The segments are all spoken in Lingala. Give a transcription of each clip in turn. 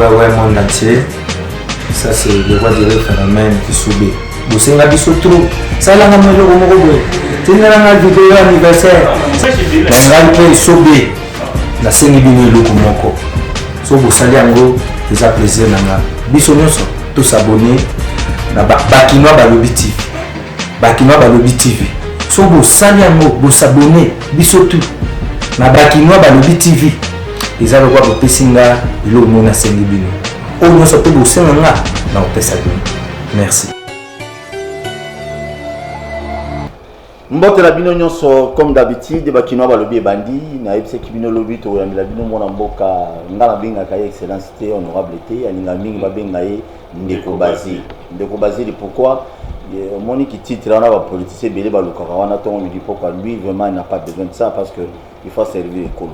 Ouais, monde entier. Ça, c'est le roi du phénomène qui subit. Vous savez, biso trop. Ça, là, on a le mot. Tu n'as pas de vidéo anniversaire. On a le pays subit. La scène est bien le moko. So, vous savez, en gros, c'est un plaisir. Biso, nous sommes tous abonnés. Bakinois Balobi TV. Bakinois Balobi TV. So, vous savez, en gros, vous abonnez. Biso tout. Na Bakinois Balobi TV. Ils ont le droit de Pessinga, ils ont le Sengi. Au moins, ça peut bosser dans merci. Mbote la bino nyonso comme d'habitude Bakinois Balobi Bandi na epse kibino lobi to ya la bino mona mboka ngala binga ka excellence té honorable té alinga mingi ba benga ye Ndeko Bazili pourquoi moni qui titre on a ba politicien belé ba luka wana to on dit pourquoi lui vraiment il n'a pas besoin de ça parce que il faut servir écolo.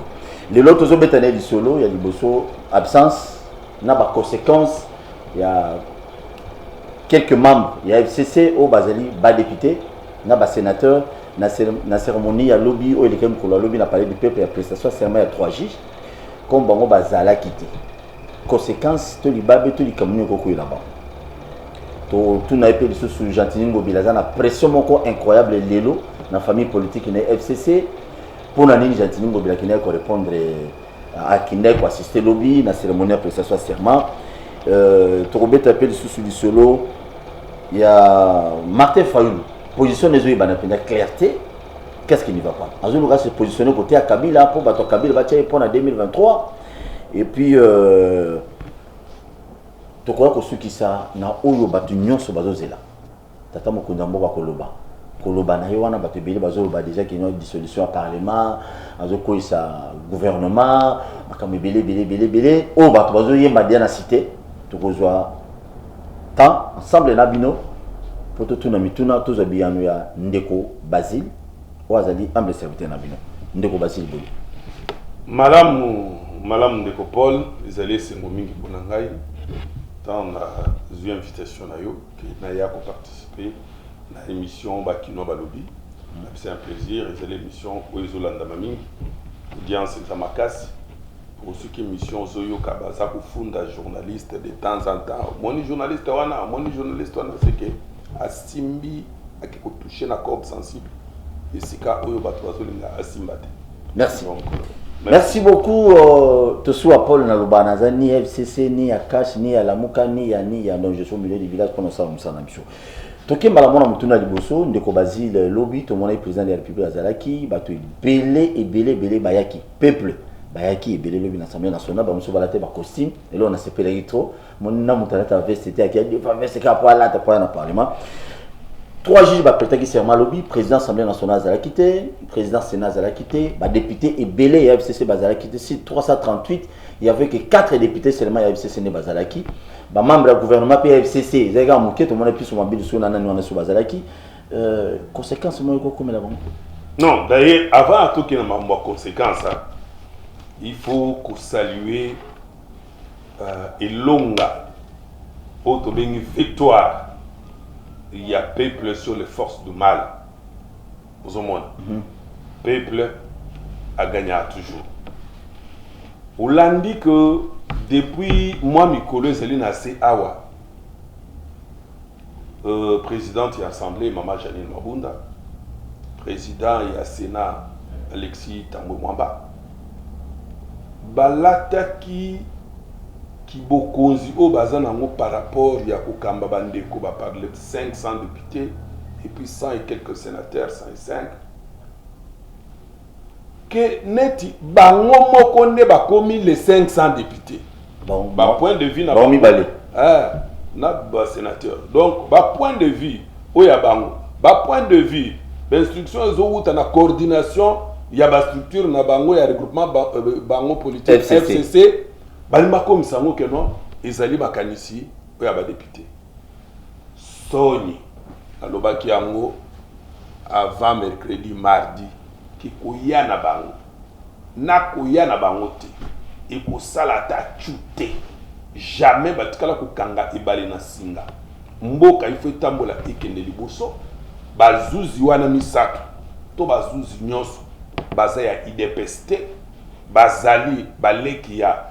Les autres zo betane du solo il y a du bosso absence n'a pas conséquences il y a quelques membres il y a FCC au Bazali bas député n'a pas sénateur na cérémonie il y a lobby au il pour la lobby n'a parlé du peuple il y a prestation serment il y a 3 juges comme bango bazala quitté conséquences to li babe to li kamuni ko ko là-bas to tout na epé sous Gentini Ngobilaza na pression moko incroyable lelo na famille politique na FCC pour nani Gentini Ngobila qui n'a qu'à répondre à qui n'a qu'à assister lobby na cérémonie de prestation serment to robet appel sous du solo il y a Martin Fayoulou position des oeufs banapenda clarté qu'est-ce qui ne va pas Azulu va se positionner côté à Kabila pour battre Kabila va tirer pour en 2023 et puis to crois que ceux qui ça na oyo batu nyonso bazozela tata mokonda mboka koloba na yo wana batu bele bazoloba déjà qu'il y a une dissolution à parlement azoko ça gouvernement makam belé o batu bazoyemba dia na cité to kozwa tant ensemble na bino pour tout na mituna tous abiyano ya Ndeko Bazili wazali humble serviteur na bino Ndeko Bazili boy malamu Ndeko Paul ezali sengo mingi pona ngai tant na zui invitation na yo que na ya ko participer na émission Bakinois Balobi c'est un plaisir ezali émission oezolanda mingi audience za makasi pour ceux qui émission zoyo kabaza kufunda journaliste de temps en temps moni journaliste wana c'est que asimbi akiko toucher na corde sensible et sika oyo bato bazolinga asimbate. Merci. Donc, merci beaucoup Tosuwa Paul na Lubanaza ni FCC ni ya Cash ni ya Lamuka ni ya donc je suis au milieu du village pour nous ça na biso. Toke mbala mona mutuna liboso Ndeko Bazili lobby to mona président de la République azalaki bato belé bayaki peuple bayaki ebele lobby na Assemblée nationale ba muso balate ba costume et là on a sepelé trop mona mutana ta veste était qui a dit veste ka pour là ta pour na parlement 3 juges ba prêter qui serment lobby président Assemblée nationale azalaki président Sénat azalaki ba député ebele ya FCC bazalaki si 338 il y avait que 4 députés seulement ya FCC ne bazalaki ba membre du gouvernement PFCC zega moké tout le monde plus sur mobile sur nana nwana sur bazalaki conséquences moi ko comme la banque. Non, d'ailleurs avant tout qu'il y ait une conséquence il faut que saluer Elonga auto bengi victoire il y a peuple sur les forces du mal aux monde peuple a gagné toujours Hollandi que depuis moi Mikolo Zeline assez awa présidente de l'Assemblée Maman Janine Mabunda président et Sénat Alexis Tambo Mwamba balataki qui bokonzi au bazan par rapport ya kokamba bandeko ba parler de 500 députés et puis 100 et quelques sénateurs 105 que neti bango moko ne ba komi les 500 députés bon point de vue na ba mi balé na ba sénateur donc ba point de vue oya bango ba point de vue l'instruction ezo na coordination ya ba structure na bango ya regroupement bango politique FCC balima comme sango que non ezali bakanisi oya ba député soni alobaki yango avant mercredi mardi ki koya na bango na koya na bango te e ko sala ta chute jamais batikala ko kanga ebali na singa mboka ifo tambola ikende liboso bazuzi wana misato to bazuzi nyonso baza ya IDPST bazali baleki ya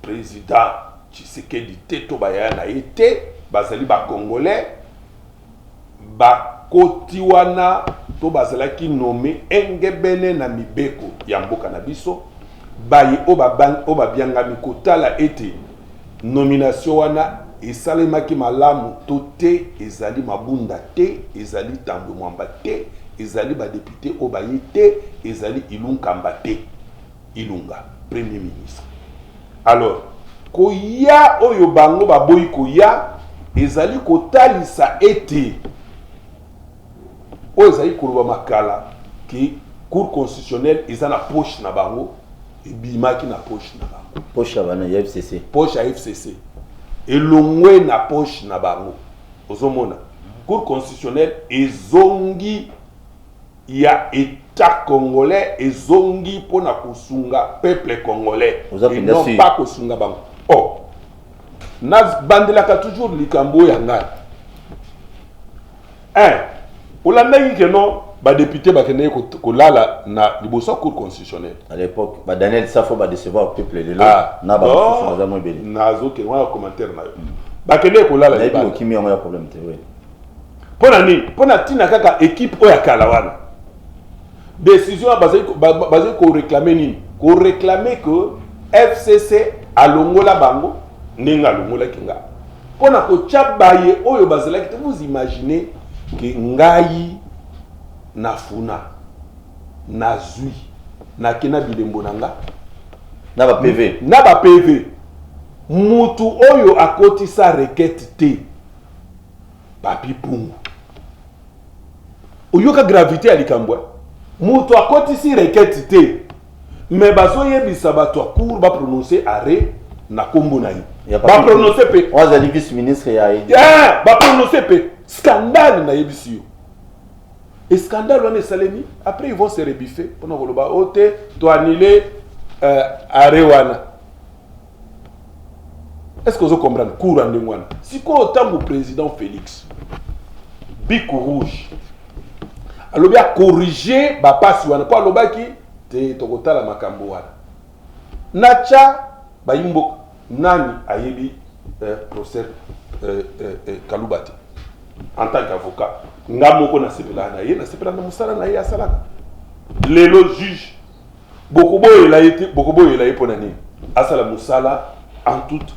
président Tshisekedi te to baya na été bazali ba congolais ba kotiwana to bazala ki nommé engebene na mibeko ya mboka na biso bayi oba bianga mikotala ete nomination wana esalemaki malamu to te ezali mabunda te ezali tambo mwamba te ezali ba député obaye te ezali ilunkamba te ilunga premier ministre. Alors koya oyo bango baboyi koya ezali kotalisa ete oyo ezali koloba makala ki cour constitutionnelle eza na poche na bango ebimaki na poche na bango poche ya FCC poche ya FCC elongwe na poche na bango ozomona cour constitutionnelle ezongi ya état congolais ezongi pona kosunga peuple congolais et non pas kosunga bango. Oh na bandelaka toujours likambo ya ngai olandaki ke non badéputé bakende kolala na liboso cour constitutionnelle à l'époque Daniel Safo ba décevoir le peuple lelo na ba kosunga mo ebele nazo ke wana commentaire na yo bakende kolala na biso kimi yango ya problème te oui pona nini pona tina kaka équipe oya kala wana décision basé ko réclamer nini ko réclamer que FCC alongola bango ninga alongola kinga pona ko tchabaye oyo bazalaki te. Vous imaginez que ngai na funa na zui na kena bilembo nanga na ba PV mutu oyo akotisa requête te papi pungu oyoka gravité ya likambwa mutu akotisi requête te mais bazoyebisa bato ya cour ba prononcer arrêt na kombo na ye ba prononcer pe wazali vice ministre ya ba prononcer pe scandale na yebisi yo et scandale wana esalemi après ils vont se rebiffer pona koloba ote to annuler arrêt wana. Est-ce que vous comprenez cour en ndenge wana siko otambo président Félix bico rouge alobi a corriger ba passe wana ko alobaki te tokotala makambo wana nacha bayimbo nani ayebi procès Kalubati en tant qu'avocat ngamoko na sepela na ye na sepela na musala na ye asalaka lelo juge bokobo elaye pona nini asala musala en toute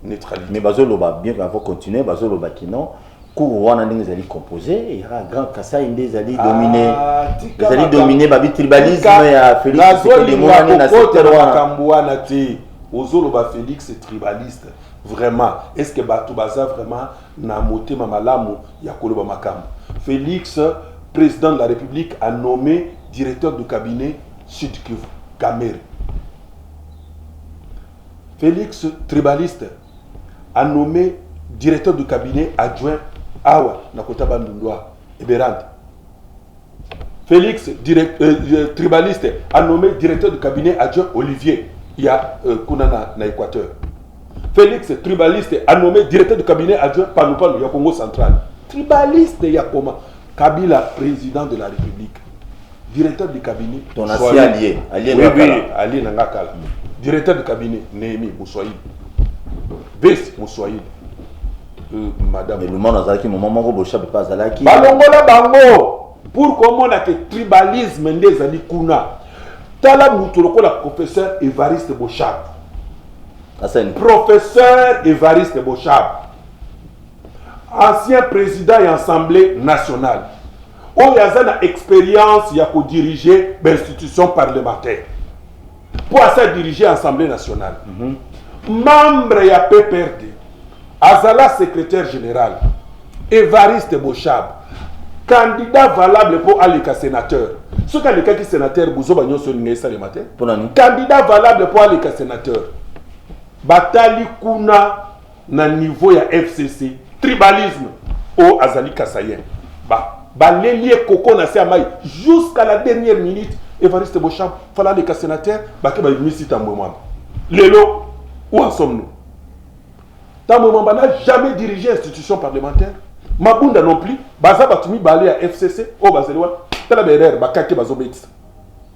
neutralité. Mais bazoloba bien avant continuer bazoloba qui non cour wana ndenge zali composé il y aura grand kasa inde zali dominer babi tribalisme ya Félix de monani na secteur wana kambuana ti ozoloba Félix est tribaliste vraiment est-ce que bato baza vraiment na motema malamu ya koloba makambo. Félix président de la République a nommé directeur de cabinet Sud Kivu Kamere. Félix tribaliste a nommé directeur de cabinet adjoint Awa Nakota Bandundwa Eberand. Félix tribaliste a nommé directeur de cabinet adjoint Olivier ya Kunana na Équateur. Félix tribaliste a nommé directeur de cabinet adjoint Panupanu ya Congo central. Tribaliste ya Koma Kabila président de la République. Directeur de cabinet ton ancien allié allié Nangakala. Directeur de cabinet Némi Moussoïd. Vice Moussoïd. Madame. Mais le monde a dit moment moko bocha pas zalaki. Balongola bango pour comment na que tribalisme ndé zali kuna. Tala mutu lokola professeur Évariste Bochab. Professeur Évariste Bochab. Ancien président et assemblée nationale. On a une expérience ya ko diriger l'institution parlementaire. Pour ça diriger l'Assemblée nationale. Membre ya PPRD, Azala secrétaire général, Évariste Bochab, candidat valable pour aller sénateur. Ce candidat qui est sénateur, Bouzo Bagnon sur le matin. Candidat valable pour aller sénateur. Batali Kuna na niveau ya FCC, tribalisme au Azali Kassayen. Balélier Koko na Siamai jusqu'à la dernière minute. Évariste Bochab, fallait les sénateurs, Bakeba Missi Tamboumamba. Lélo, où en sommes-nous? Tamboumamba n'a jamais dirigé l'institution parlementaire. Mabunda non plus. Baza Batumi Balé à FCC, au Bazelwa, Talaberer, Bakake Bazobets.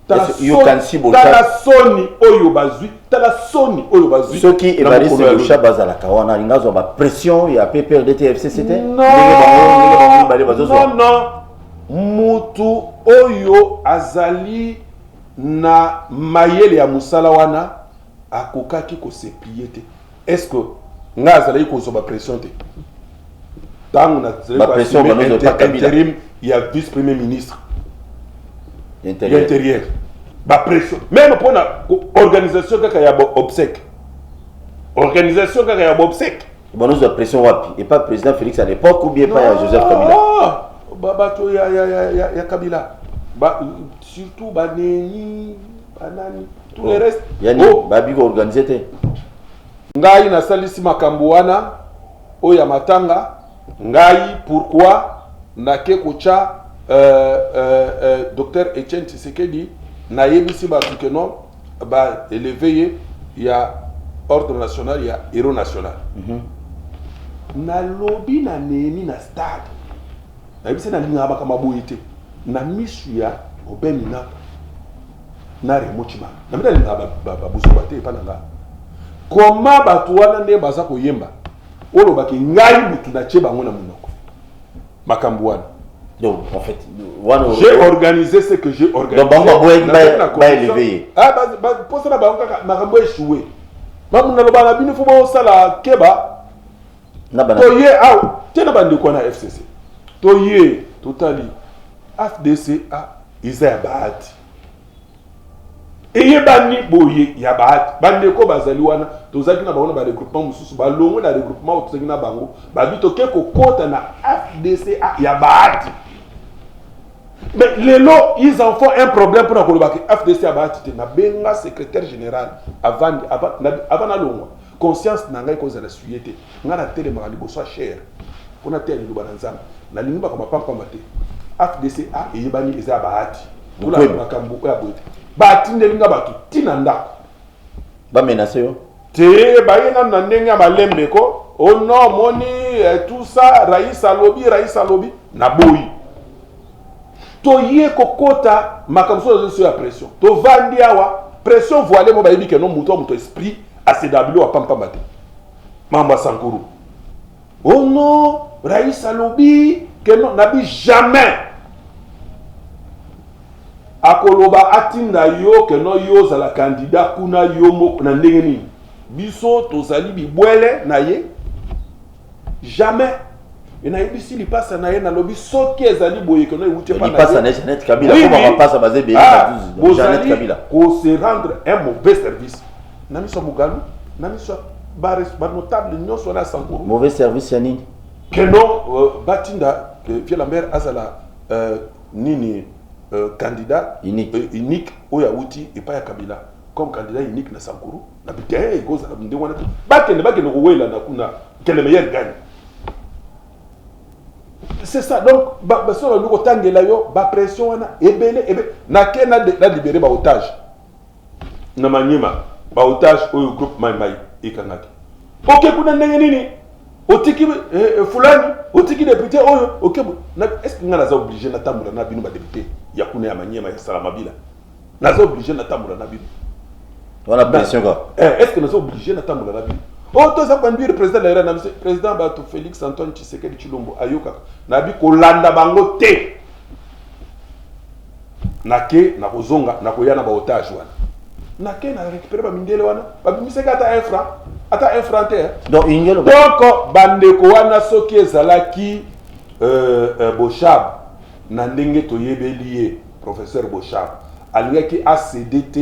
tala soni oyo bazwi tala soni oyo bazwi ceux qui évarissent le chat bazala kawana lingazo ba pression ya PPRD FCCT non mutu oyo azali na mayele ya musala wana akokaki ko se plier te est-ce que nga azali ko so ba pression te tangu na ba pression ba no pas intérim ya vice premier ministre intérieur ba pression même pour la organisation kaka ya obsèque bon nous pression wapi et pas président Félix à l'époque ou bien pas Joseph Kabila bato ya Kabila surtout baneni banani tout le reste yani babi ko organiser te ngai na salisi makambo wana oya matanga ngai pourquoi na ke kocha docteur Etienne Tshisekedi na yebisi batu ke non ba élevé ya ordre national ya héros national na lobby na neni na stade na yebisi na linga baka maboyite na misu ya obenina na remochima na mita linga babuzo bate pa nanga koma batu wana nde baza koyemba olo baki ngai butu na che bango na munoko makambo wana. Donc, en fait, j'ai organisé ce que j'ai organisé. Donc, va élever. Ah, pour ça, je suis échoué. Je suis keba. Toye, ah, tu n'as pas de quoi na FCC. Toye, totally. FDC, ah, ils ont bahati. Et il y a bani boye, il y a bahati. Bande ko bazali wana, tozaki na baona ba regroupement mususu, ba longo na regroupement tozaki na bango, ba bito keko kota na FDC, ah, il y a bahati. Mais les lots, ils en font un problème pour la FDC à Bahati. Na benga secrétaire général avant la longue. Conscience n'a pas cause de la suite. N'a la télé m'a libo soit cher. On a télé libanzam. Na lingba comme pas mate. FDC a et yebani eza à Bahati. Tout la makambo ya bote. Bahati ndelinga batu tinanda. Ba menacer yo. Te ba yena na ndenga malembe ko. Oh non, moni tout ça Raïssa lobby na boyi. Toye kokota makamso sur la pression. To vandi awa pression voilée mo bayibi ke non muto esprit ACW a pampa mate. Mamba Sankuru. Oh non, Raïssa Lobi que non nabi jamais. Akoloba atinda yo que non yo za la candidat kuna yo mo na ndenge nini. Biso tozali bibwele na ye. Jamais. Et na ibisi li passe na ye na lobi soki ezali boye que no euti pa na passe na Jeannette Kabila comment passe baser be na 12 Jeannette Kabila ko se rendre un mauvais service na miso Mugalu na miso ba notable nyonso na Sankuru mauvais service ya nini que non batinda que via la mère azala nini candidat unique oya uti et pas ya Kabila comme candidat unique na Sankuru na bité goza na ndengwana bakende ko wela na kuna que le meilleur gagne. C'est ça. Donc, si on a une pression, na libéré ba otage. Na manyema ba otage au groupe Mai et Kanaki. OK, kuna nini? Otiki fulani, otiki député oyo, OK. Est-ce que nga obligé na tamula na binu ba député ya kuna ya manyema ya Salamabila? Naza obligé na tamula na binu. On a pression quoi. Est-ce que naza obligé na tamula na binu? Oh, toi, ça va conduire le président de la président Bato Félix Antoine Tshisekedi Chilombo Ayoka. Nabi Kolanda Bango Te. Nake, na Kozonga, na Koyana ba otage wana. Nake, na récupérer ba mindele wana. Ba miseka ata 1 franc. Ata 1 franc te. Donc, ingelo. Donc, bandeko wana soki ezalaki Bochab. Na ndenge toyebeli professeur Bochab. Alingaki ACDT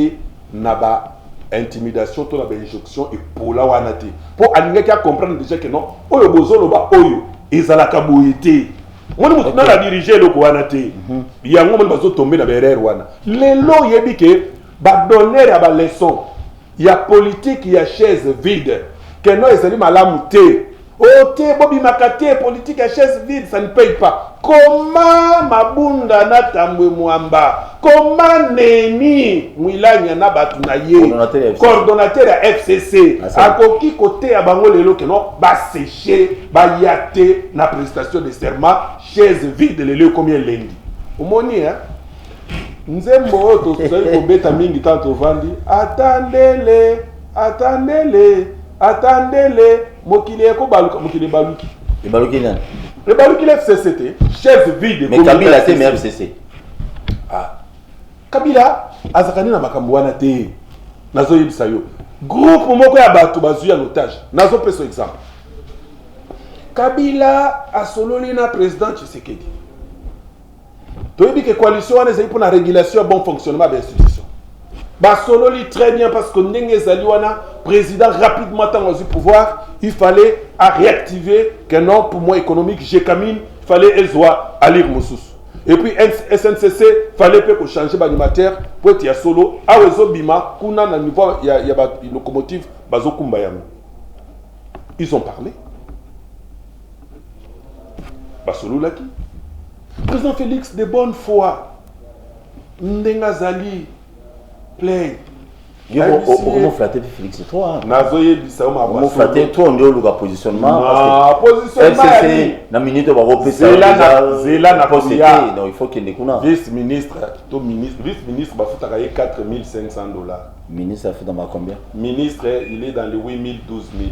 na ba intimidation to la injonction et pour la wanate pour alinga qui a comprendre déjà que non oyo bozolo ba oyo ezalaka boyete moni mutu na la diriger le ko wanate yango moni bazo tomber na berere wana lelo yebi ke ba donner ya ba leçon ya politique ya chaise vide que non ezali malamu te o te bobi makate politique ya chaise vide ça ne paye pas. Comment mabunda na tambwe mwamba comment neni mwilanya na batu na ye coordonnateur ya FCC akoki côté ya bango lelo que non ba sécher ba yate na prestation de serment chaise vide lelo combien lundi omoni hein nzembo oyo tozali kobeta mingi tant tovandi attendele mokili ekobaluka mokili ebaluki nani ebaluki le FCC chef vide mais Kabila te mais FCC Kabila azakani na makambo wana te nazoyebisa yo groupe moko ya bato bazwi en otage nazopesa exemple Kabila asololi na président Tshisekedi toyebi ke coalition wana ezali mpona régulation ya bon fonctionnement ya institution basololi très bien parce que ndenge ezali wana président rapidement ntango azwi pouvoir il fallait à réactiver que non pour moi économique Gécamine il fallait ezwa alir mosusu et puis SNCC fallait peut changer d'animateur pour être ya solo awezo bima kuna na niveau ya ba locomotive bazo kumba yango ils ont parlé basolo laki président Félix de bonne foi ndenga zali play comment flatter Félix c'est toi nazoyebisa ma comment flatter toi on dit le positionnement parce que positionnement na minute ba repesa zela na posita donc il faut qu'il découvre vice ministre bafutaka ye $4,500 ministre fait dans combien ministre il est dans les 8 000 12 000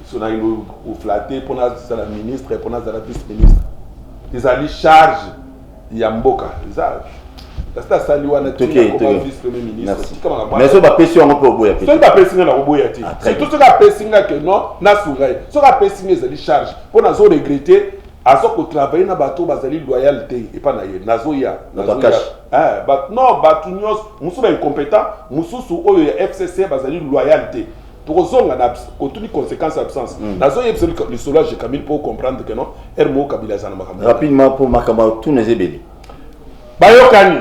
so na ilo flatter pour na la ministre pour na la vice ministre ils allaient charge ya mboka ça c'est ça lui wana tout comme vice premier ministre mais so ba pesi on peut boya so ba pesi na boya ti surtout so ka pesi nga que non na souray so ka pesi les allaient charge pour na zo regretter azo ko travailler na bato bazali loyauté et pas na ye nazo ya but non batu nyos musu ba incompétent mususu oyo ya FCC bazali loyauté tozonga na contenu conséquences absence nazo yebisa le solage de Camille pour comprendre que non ermo Kabila zana makambo rapidement pour makamba tout les ebeli bayokani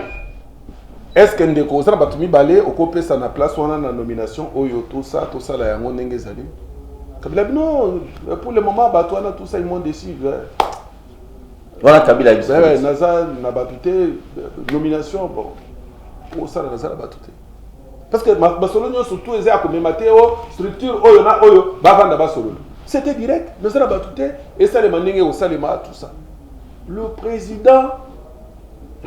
est-ce que ndeko ça batu mibale okopesa na place wana na nomination oyo tout ça la yango ndenge zali Kabila non pour le moment batu wana tout ça ils m'ont déçu voilà Kabila ouais naza na batute nomination bon pour ça naza na batute parce que basolonyo surtout ezaya komemate o structure oyo na oyo bavanda basololo c'était direct mais ça na batute et ça les mandenge au salema tout ça le président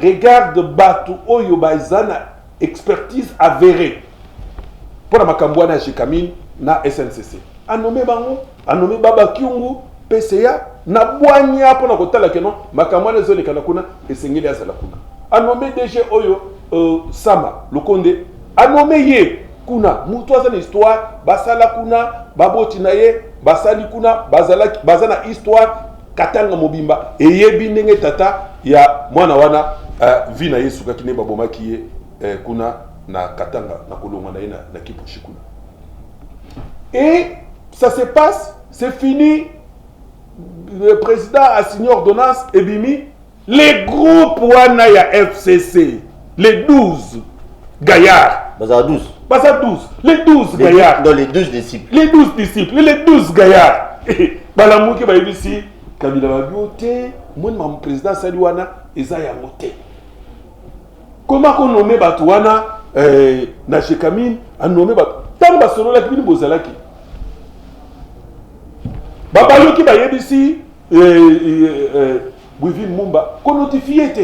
regarde batu oyo bazana expertise avérée pour la makambo na Gécamine na SNCC a nommé bango a nommé Baba Kyungu PCA na bwanya pour na kotala que non makambo na zone kana kuna esengeli asala kuna a nommé DG oyo Sama Lukonde a nommé ye kuna mutu azana histoire basala kuna baboti na ye basali kuna bazana histoire katanga mobimba eyebi ndenge tata ya mwana wana vina yesu kakine babomaki ye kuna na katanga na kolonga na ye na kipushi kuna et ça se passe c'est fini le président a signé ordonnance et bimi les groupes wana ya FCC les 12 gaillards Baza 12 les 12 gaillards dans les 12 disciples les 12 gaillards balamuki ba ibisi Kabila babiote mon président Saliwana eza ya moté comment qu'on nomme batu wana na Gécamine a nommé batu tant basolo la kibini bozalaki babaloki ba yebisi Bouivine Mumba qu'on notifié te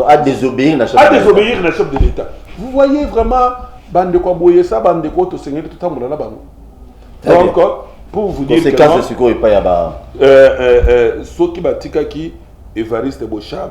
à désobéir na chef de l'État. Vous voyez vraiment bande kwa boye ça bande ko to sengeli tout amuna na bango. Donc pour vous dire que c'est ce qu'on pas ya ba soki batika ki Evariste Bochab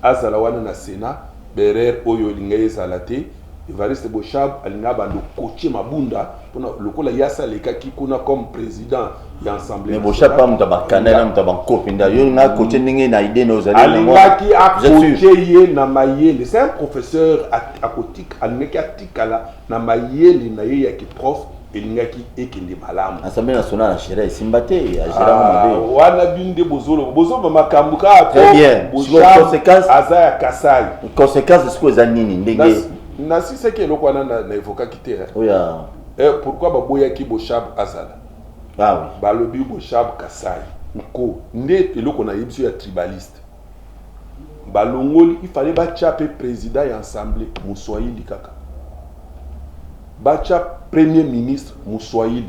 azala wana na Sénat berer oyo lingaye zalate Evariste Bochab alinga bando coacher mabunda pona lokola yasa lekaki kuna comme président ya assemblée. Mais Bochab pas mutaba kanela mutaba kopinda yo na coacher ninge na idée no zali alingaki a coacher ye na mayele c'est un professeur aquatique alingaki atikala na mayele na ye ya ki prof elingaki ekende malamu assemblée nationale chérie simbate ya gérard mabe wana binde bozolo makambuka très bien conséquence azaya kasai conséquence de ce que zanini ndenge na si c'est que le quoi na évoqué quitter oya pourquoi baboya ki Bochab azala ah oui balobi Bochab kasai ko nde eloko na yebisi ya tribaliste balongoli il fallait ba chaper président et assemblée Moussoaili kaka bacha premier ministre Moussoaili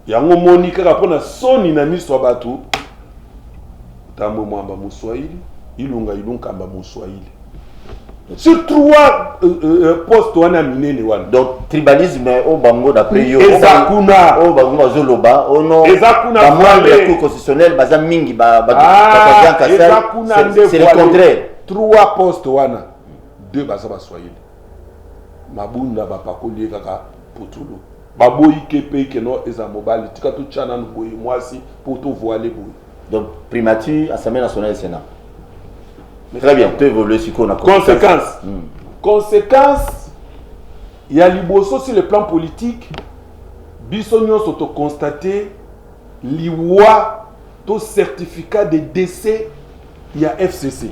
yango moni kaka pona soni na miso batu tambo mwamba Moussoaili ilunga ilunkamba Moussoaili Sur 3 postes, on a miné. Donc, tribalisme au Bango d'après yo. Ezakuna. Au Bango Zoloba. Au nom. Ezakuna. La Cour constitutionnelle, Bazam Mingi, c'est le contraire. 3 postes, on a 2 Bazaba Swahili. Mabunda, Bapakoli, Kaka, Potulo. Baboyi Kepe, Keno, Ezamobali, Tikatou Tchanan, Boy, moi aussi, pour tout voiler. Donc, primature, Assemblée nationale et Sénat. Très bien, tu évolues sur quoi on a conséquence. Conséquence, il y a liboso sur le plan politique. Bissonio s'auto constaté, l'iwa, tout certificat de décès, il y a FCC.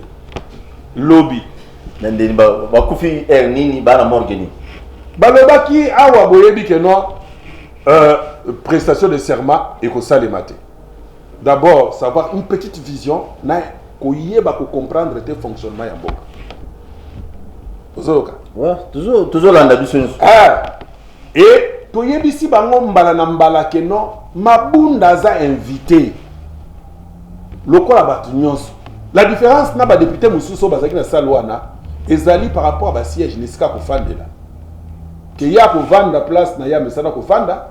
Lobby. Bakoufi Ernini, Bana Morgeni. Balobaki, Awa Boyebi Keno, prestation de serment et que ça les maté. D'abord, savoir une petite vision. Pour comprendre le fonctionnement de Mboka. Ouais, toujours l'ambition. Et tu y ici bango mbala na mbala keno mabunda za invité. Lokola batu nyonso. La différence na ba député mususo bazaki na salwana ezali par rapport à ba siège nisika ko fandela. Que ya ko vanda place na ya mesana ko fanda.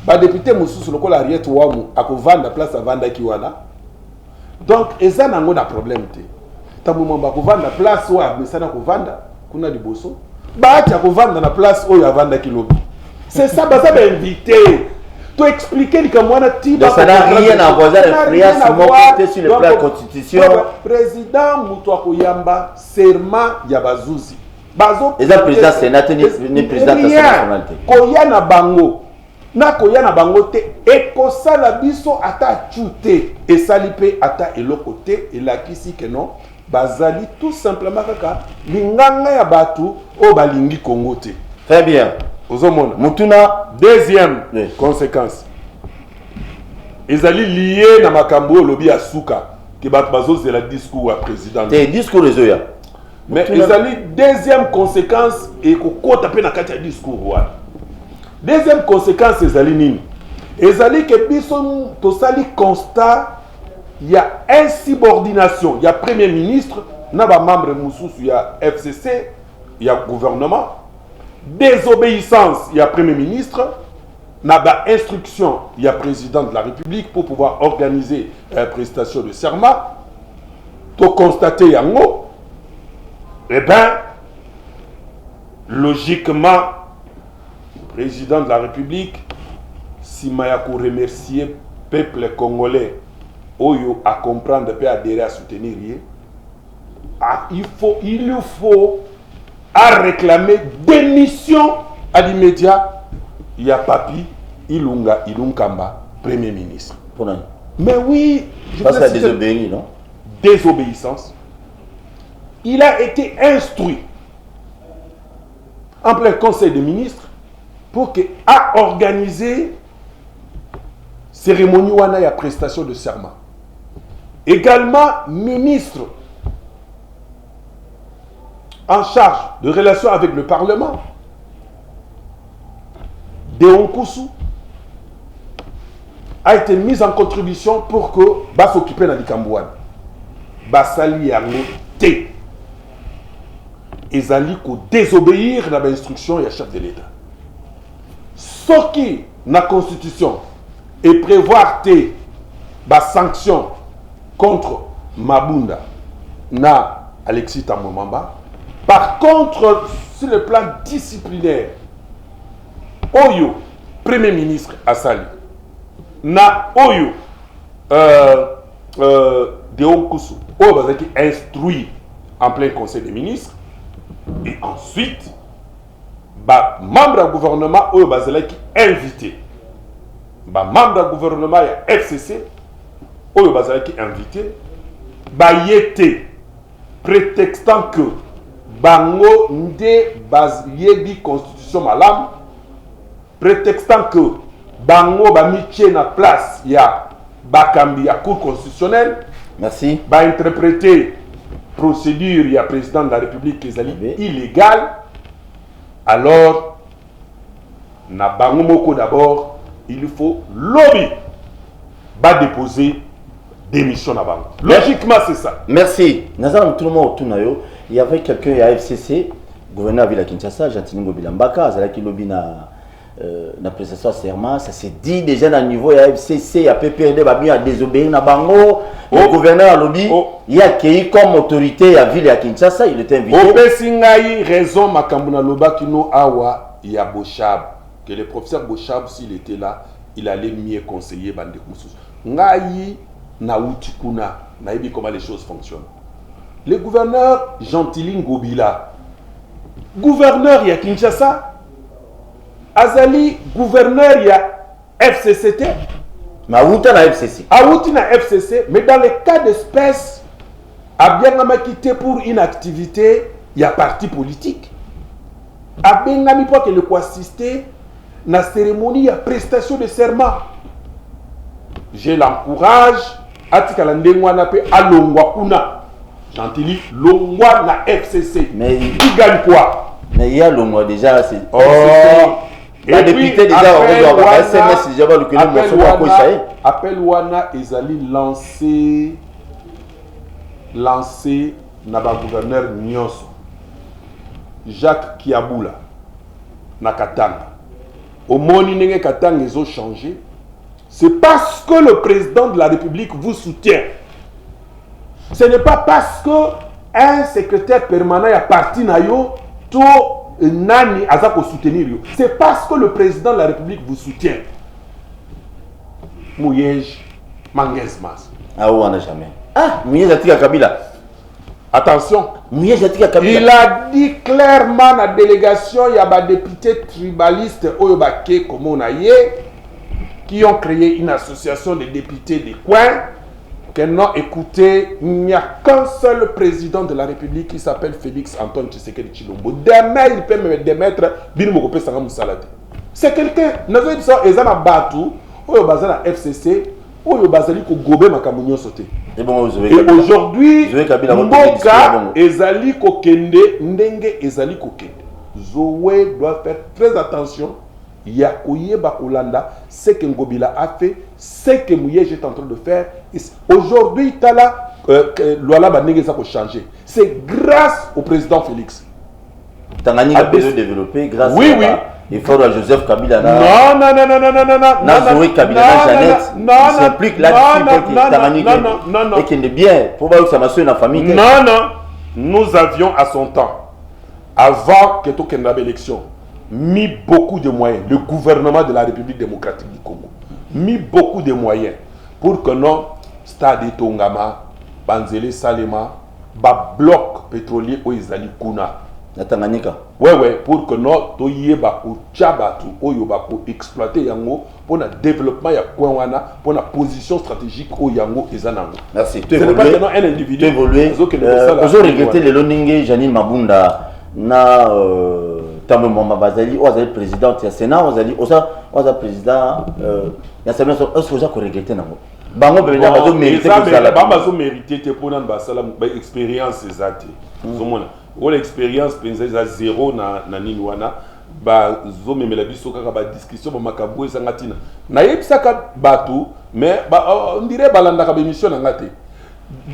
Ba député mususo lokola Ariet Wamu ako vanda place à vanda ki wana. Donc, eza nango na problème te. Tamu mamba ko vanda place ou abesana ko vanda, kuna liboso. Ba tia ko vanda na place ou ya vanda kilobi. C'est ça baza ba invité. Tu expliquer li kamwana tiba. Donc ça n'a rien à voir avec l'influence sur le plan de la constitution. Président muto akoyamba serment ya bazuzi. Bazo. Eza président sénateur ni président nationalité. Koyana bango. Na koyana bango te ekosala biso ata chute esali pe ata eloko te elakisi que non bazali tout simplement kaka linganga ya batu o balingi Congo te. Très bien. Ozomona mutuna deuxième conséquence ezali lié na makambo lobi asuka ke batu bazozela discours à président te discours ezoya mais ezali deuxième conséquence et kokota pe na kati ya discours wana. Deuxième conséquence, ezali que biso tosali constat, il y a insubordination, il y a premier ministre, na ba membre mususu, il y a FCC, il y a gouvernement, désobéissance, il y a premier ministre, na ba instruction, il y a président de la République pour pouvoir organiser la prestation de serment. To constater yango, eh ben, logiquement, président de la République, si Mayako remercier le peuple congolais, Oyo à comprendre et à adhérer à soutenir, il lui faut à réclamer démission à l'immédiat. Il y a Papi Ilunga Ilunkamba, Premier ministre. Mais oui, je pense à désobéir, non? Désobéissance. Il a été instruit en plein conseil des ministres pour que a organisé cérémonie wana ya prestation de serment. Également ministre en charge de relations avec le Parlement, Deon Koussou, a été mis en contribution pour que va s'occuper de Kambouane. Basali yango te. Ezali ko désobéir à l'instruction et chef de l'État. Ce qui, la Constitution, et prévoir des sanctions contre Mabunda, na Alexis Tamomamba. Par contre, sur le plan disciplinaire, Oyo, Premier ministre Assali, na Oyo, Deon Koussou, Oyo qui instruit en plein conseil des ministres, et ensuite, membre du gouvernement, Oyo Bazela qui invité. Membre du gouvernement, il y a FCC, Oyo Bazela qui invité, Yete, prétextant que Bango Nde Yebi Constitution Malam, prétextant que Bango Bamiche na place, il y a Bakambi, à Cour constitutionnelle. Merci. Interpréter procédure, il y a président de la République qui est illégal. Alors, na Bango Moko d'abord, il faut lobby, déposer démission à Bango. Logiquement, c'est ça. Merci. Nazar tout le monde autour il y avait quelqu'un à FCC, gouverneur de la Kinshasa, Jantiningo Bilambaka, Azalaki Lobi na prestation serment, ça s'est dit déjà à niveau à FCC, à PPRD, à désobéir na bango, le gouverneur Lobi, il a accueilli comme autorité à ville à Kinshasa, il était invité. Au Pessingaï, raison Makambuna Loba Kino Awa, il y a Bochab, que le professeur Bochab, s'il était là, il allait mieux conseiller Bandek Moussous. Ngaï, Naoutikuna, Naïbi comment les choses fonctionnent. Le gouverneur Gentilin Gobila, gouverneur il y a Kinshasa, Azali, gouverneur il y a FCCT. Mais Aouta na FCC. Aouti na FCC, mais dans les cas d'espèce, a bien quitté pour une activité, il y a parti politique. A bien pas que le quoi assister na cérémonie, il y a prestation de serment. Je l'encourage, à Tikalandengwana pe alongwa kuna. Gentili, longwa na FCC. Mais il gagne quoi? Mais il y a longwa déjà, c'est. Oh. La députée déjà, on va SMS, je vais le connaître, appel Wana Ezali lancé na ba gouverneur Nyonso. Jacques Kiaboula na Katanga. Au moni nenge Katanga ils ont changé. C'est parce que le président de la République vous soutient. Ce n'est pas parce que un secrétaire permanent est parti na yo tout nani azako soutenir yo. C'est parce que le président de la République vous soutient. Mouyej Manguez Mas. Ah on n'a jamais. Ah, Mouyej Atika Kabila. Attention. Mouyej Atika Kabila. Il a dit clairement la délégation, il y a des députés tribalistes Oyobake comme on a yé, qui ont créé une association de députés des coins. Qu'elles n'ont écouté, il n'y a qu'un seul président de la République qui s'appelle Félix Antoine Tshisekedi Tshilombo. Demain, il peut me démettre Binoumokope Sangam Salade. C'est quelqu'un, nous avons dit ça, ils ont battu, ou ils ont basé la FCC, ou ils ont basé le Gobé Makamounio sauté. Et aujourd'hui, Mboka, Ezali Kokende, Ndenge Ezali Kokende. Zoé doit faire très attention. Yakoye Bakolanda, ce que Ngobila a fait, ce que Mouyej est en train de faire. Aujourd'hui, Tala, Loala Banenge ça peut changer. C'est grâce au président Félix. Tanganyika peut se développer grâce il faut à Joseph Kabila. Non, Zoé Kabila, Jeannette, il s'implique là-dessus pour que Tanganyika et qu'il est bien. Pour voir que ça m'a sauvé la famille. Non, nous avions à son temps, avant que tout ait une élection, mis beaucoup de moyens, le gouvernement de la République démocratique du Congo, mis beaucoup de moyens pour que nos stades Tongama, Banzele Salema, ba bloc pétrolier au Izali Kuna. Tanganyika. Ouais, pour que nos toye ba ko tchabatu oyo ba ko exploiter yango pour le développement ya Kouana, pour la position stratégique au yango ezanango. Merci. Ce n'est pas que un individu. Évolué. Aujourd'hui regretter le Loningue Janine Mabunda na Tambo Mamba Bazali, ou azali président du Sénat, ou azali président ya Sénat, est-ce que vous avez regretté nango? Bango bebenya bazo mériter que ça la bazo mériter te pour nan basala ba expérience ezate. Zomona. Ou l'expérience penza za zéro na nini wana ba zo memela biso kaka ba discussion ba makabo ezangatina. Na yebisaka batu mais on dirait balanda ka émission na ngate.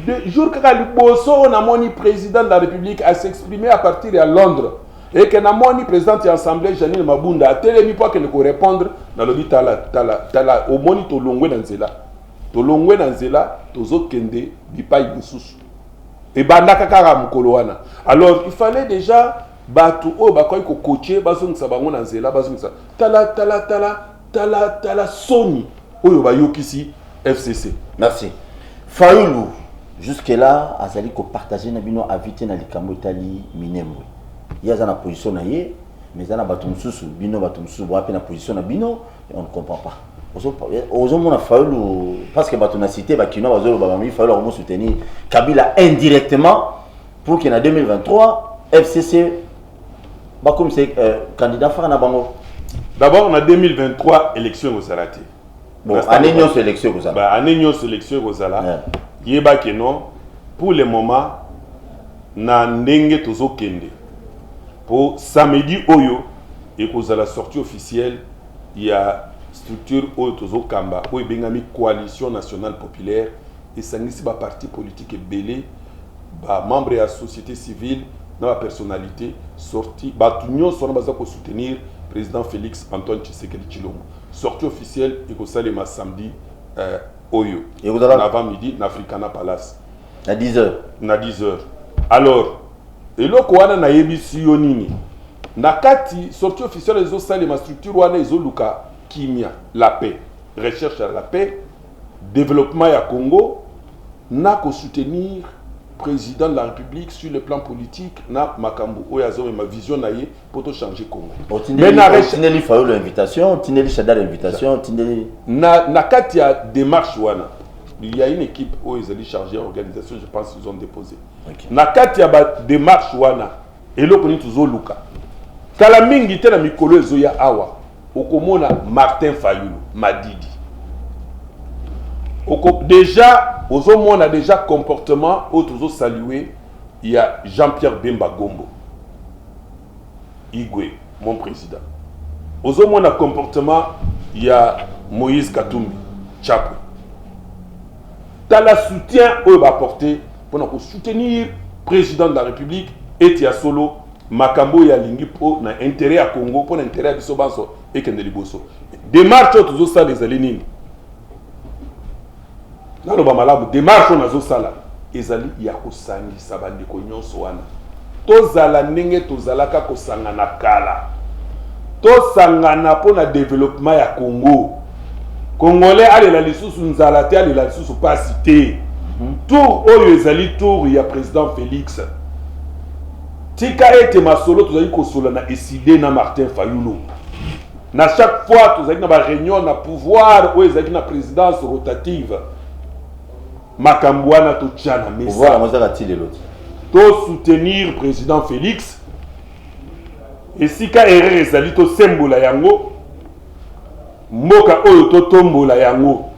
De jour kaka liboso on a moni président de la République à s'exprimer à partir de Londres. Et que Namoni, président de l'Assemblée, Janine Mabunda, a télé pas que ne peut répondre dans le dit tala au moni to longwe dans zela. To longwe dans zela, to zo kende bipa ibususu. Et banda kakara mukoloana. Alors il fallait déjà batu o bakoy ko coacher bazong sa bango dans zela bazong sa. Tala soni oyo ba yokisi FCC. Merci. Fayoulou jusque là azali ko partager na bino invité na likambo Itali Minembwe. Il y a une position, mais il y a une position, on ne comprend pas. Parce que tu as cité, il faut soutenir Kabila indirectement pour qu'il y ait en 2023, FCC, comme c'est candidat Farana Bango. D'abord, en 2023, élection au Salati. Bon, année élection au Salati. Année élection au Salati. Il y a que non, pour le moment, na ndenge tozo kende. Pour samedi Oyo, et que la sortie officielle, il y a structure Oyo Tozo Kamba, Oyo Bengami Coalition Nationale Populaire, et ça n'est pas parti politique et belé, membre de la société civile, dans la personnalité, sorti, Batunion sur la soutenir le président Félix Antoine Tshisekedi Tshilombo. Sortie officielle, il faut saluer samedi, Oyo. Et vous allez avant midi, dans Africana Palace. À 10h. À 10h. Alors, et là, quand on a eu Sionini, Nakati, sortie officielle, ils ont salué ma structure, ils ont Luka, Kimia, la paix, recherche à la paix, développement à Congo, n'a qu'à soutenir président de la République sur le plan politique na makambo oyazo ma vision naie pour tout changer Congo. Mais na Tineli Fayo l'invitation, Tineli Chada l'invitation, Tineli na katia démarche wana. Il y a une équipe où ils allaient charger l'organisation, je pense qu'ils ont déposé. Okay. Na katia ba démarche wana eloko ni tuzo luka. Kala mingi te na mikolo ezo ya awa. Okomona Martin Fayulu Madidi. Déjà, aux hommes, on a déjà comportement, autres salué, il y a Jean-Pierre Bemba Gombo, Igwe, mon président. Aux hommes, on a comportement, il y a Moïse Katumbi, Tchapou. Tu as le soutien où va apporter pour soutenir le président de la République et tu as solo Makambo et Alingi pour l'intérêt à Congo, pour l'intérêt à Bissobanso et Kendeliboso. Démarche, tous ça les alénines. Dans le Bamalabu, démarche on a zo sala. Ezali ya kosangi sabandi ko nyonso wana. Tozala ndenge tozalaka kosangana kala. Tosangana pona développement ya Congo. Congolais allez la lisusu nzala te allez la lisusu pas cité. Tour oyo ezali tour ya président Félix. Tika ete masolo tozali kosola na eside na Martin Fayulu. Na chaque fois tozali na ba réunion na pouvoir oyo ezali na présidence rotative. Makambouana to tchana message to soutenir président Félix et si ka erreur ezali to sembola yango mboka oyo to tombola yango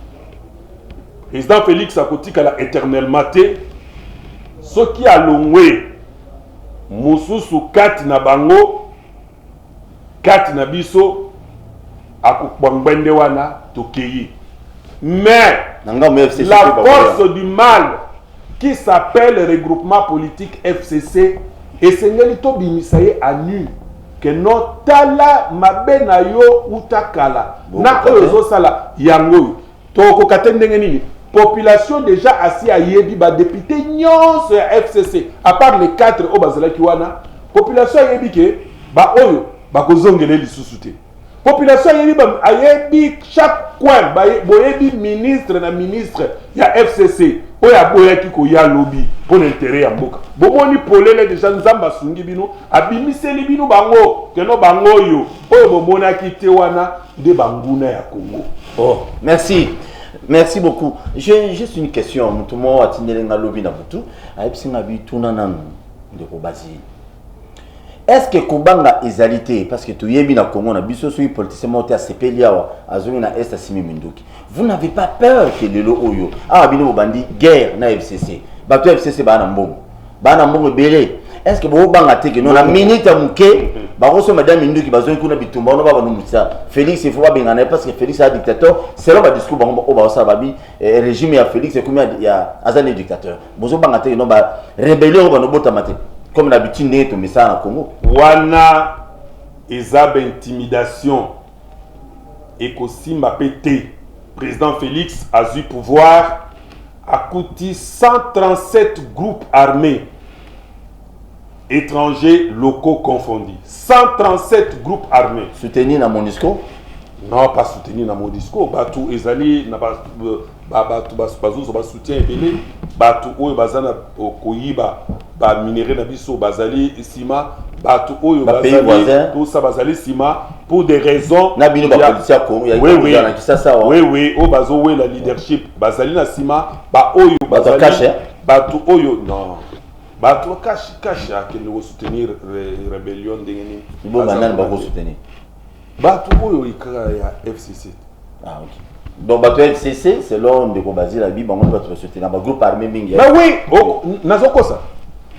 président Félix akotika la éternellement te soki alongwe mususu kati na bango kati na biso akubangwende wana tokeyi. Mais la force du mal qui s'appelle le regroupement politique FCC et c'est Nelito Bimisaye à nu que notala mabena yo utakala na ozo sala yango toko katendenge nini population déjà assis à yebi ba député nyonso ya FCC à part les 4 au bazala kiwana population yebi ke ba oyo ba kozongele lisusu te. Population ayebi chaque coin boyebi ministre na ministre ya FCC oya boyaki ko ya lobby pour l'intérêt ya mboka bomoni polele déjà nzamba sungi bino abimiseli bino bango keno bango yo oyo bomonaki te wana de banguna ya Congo. Oh, merci beaucoup. J'ai juste une question mutumo atinelenga lobby na butu ayebsinga bituna nanu ndeko bazi. Est-ce que Kobanga ezalité parce que tu yebi na Congo na biso so politicien monté à Sepeliawa azongi na Est Assimi Minduki. Vous n'avez pas peur que lelo oyo bino bandi guerre na FCC. Bato FCC ba na mbongo. Ba na mbongo belé. Est-ce que bo banga te que non la minute muke ba roso madame Minduki bazongi kuna bitumba no baba no mutsa. Félix il faut pas bengana parce que Félix est un dictateur. Selon ba discours bango o ba sa babi régime ya Félix c'est comme ya azane dictateur. Bozo banga te non ba rébellion ba no botamate. Comme d'habitude, nous sommes ça en Congo. Wana ezab intimidation et Kosimba PT. Président Félix a eu pouvoir à coûter 137 groupes armés étrangers locaux confondus. 137 groupes armés. Soutenir dans mon discours? Non, pas soutenir dans mon discours. Batou ezali na batou bazuzo ba soutien ebele. Batou oyo bazana koyiba ba minéré na biso bazali sima batou oyo bazali tout ça bazali sima pour des raisons na bino ba policia ko ya na kisasa oui o bazo we la leadership bazali na sima ba oyo bazali batou oyo non batou cache que nous soutenir rébellion d'engeni bo banane ba ko soutenir batou oyo ikara ya FCC. Ah OK. Donc batou FCC selon de ko bazili la bi bango batou soutenir ba groupe armé mingi. Bah oui, nazoko ça.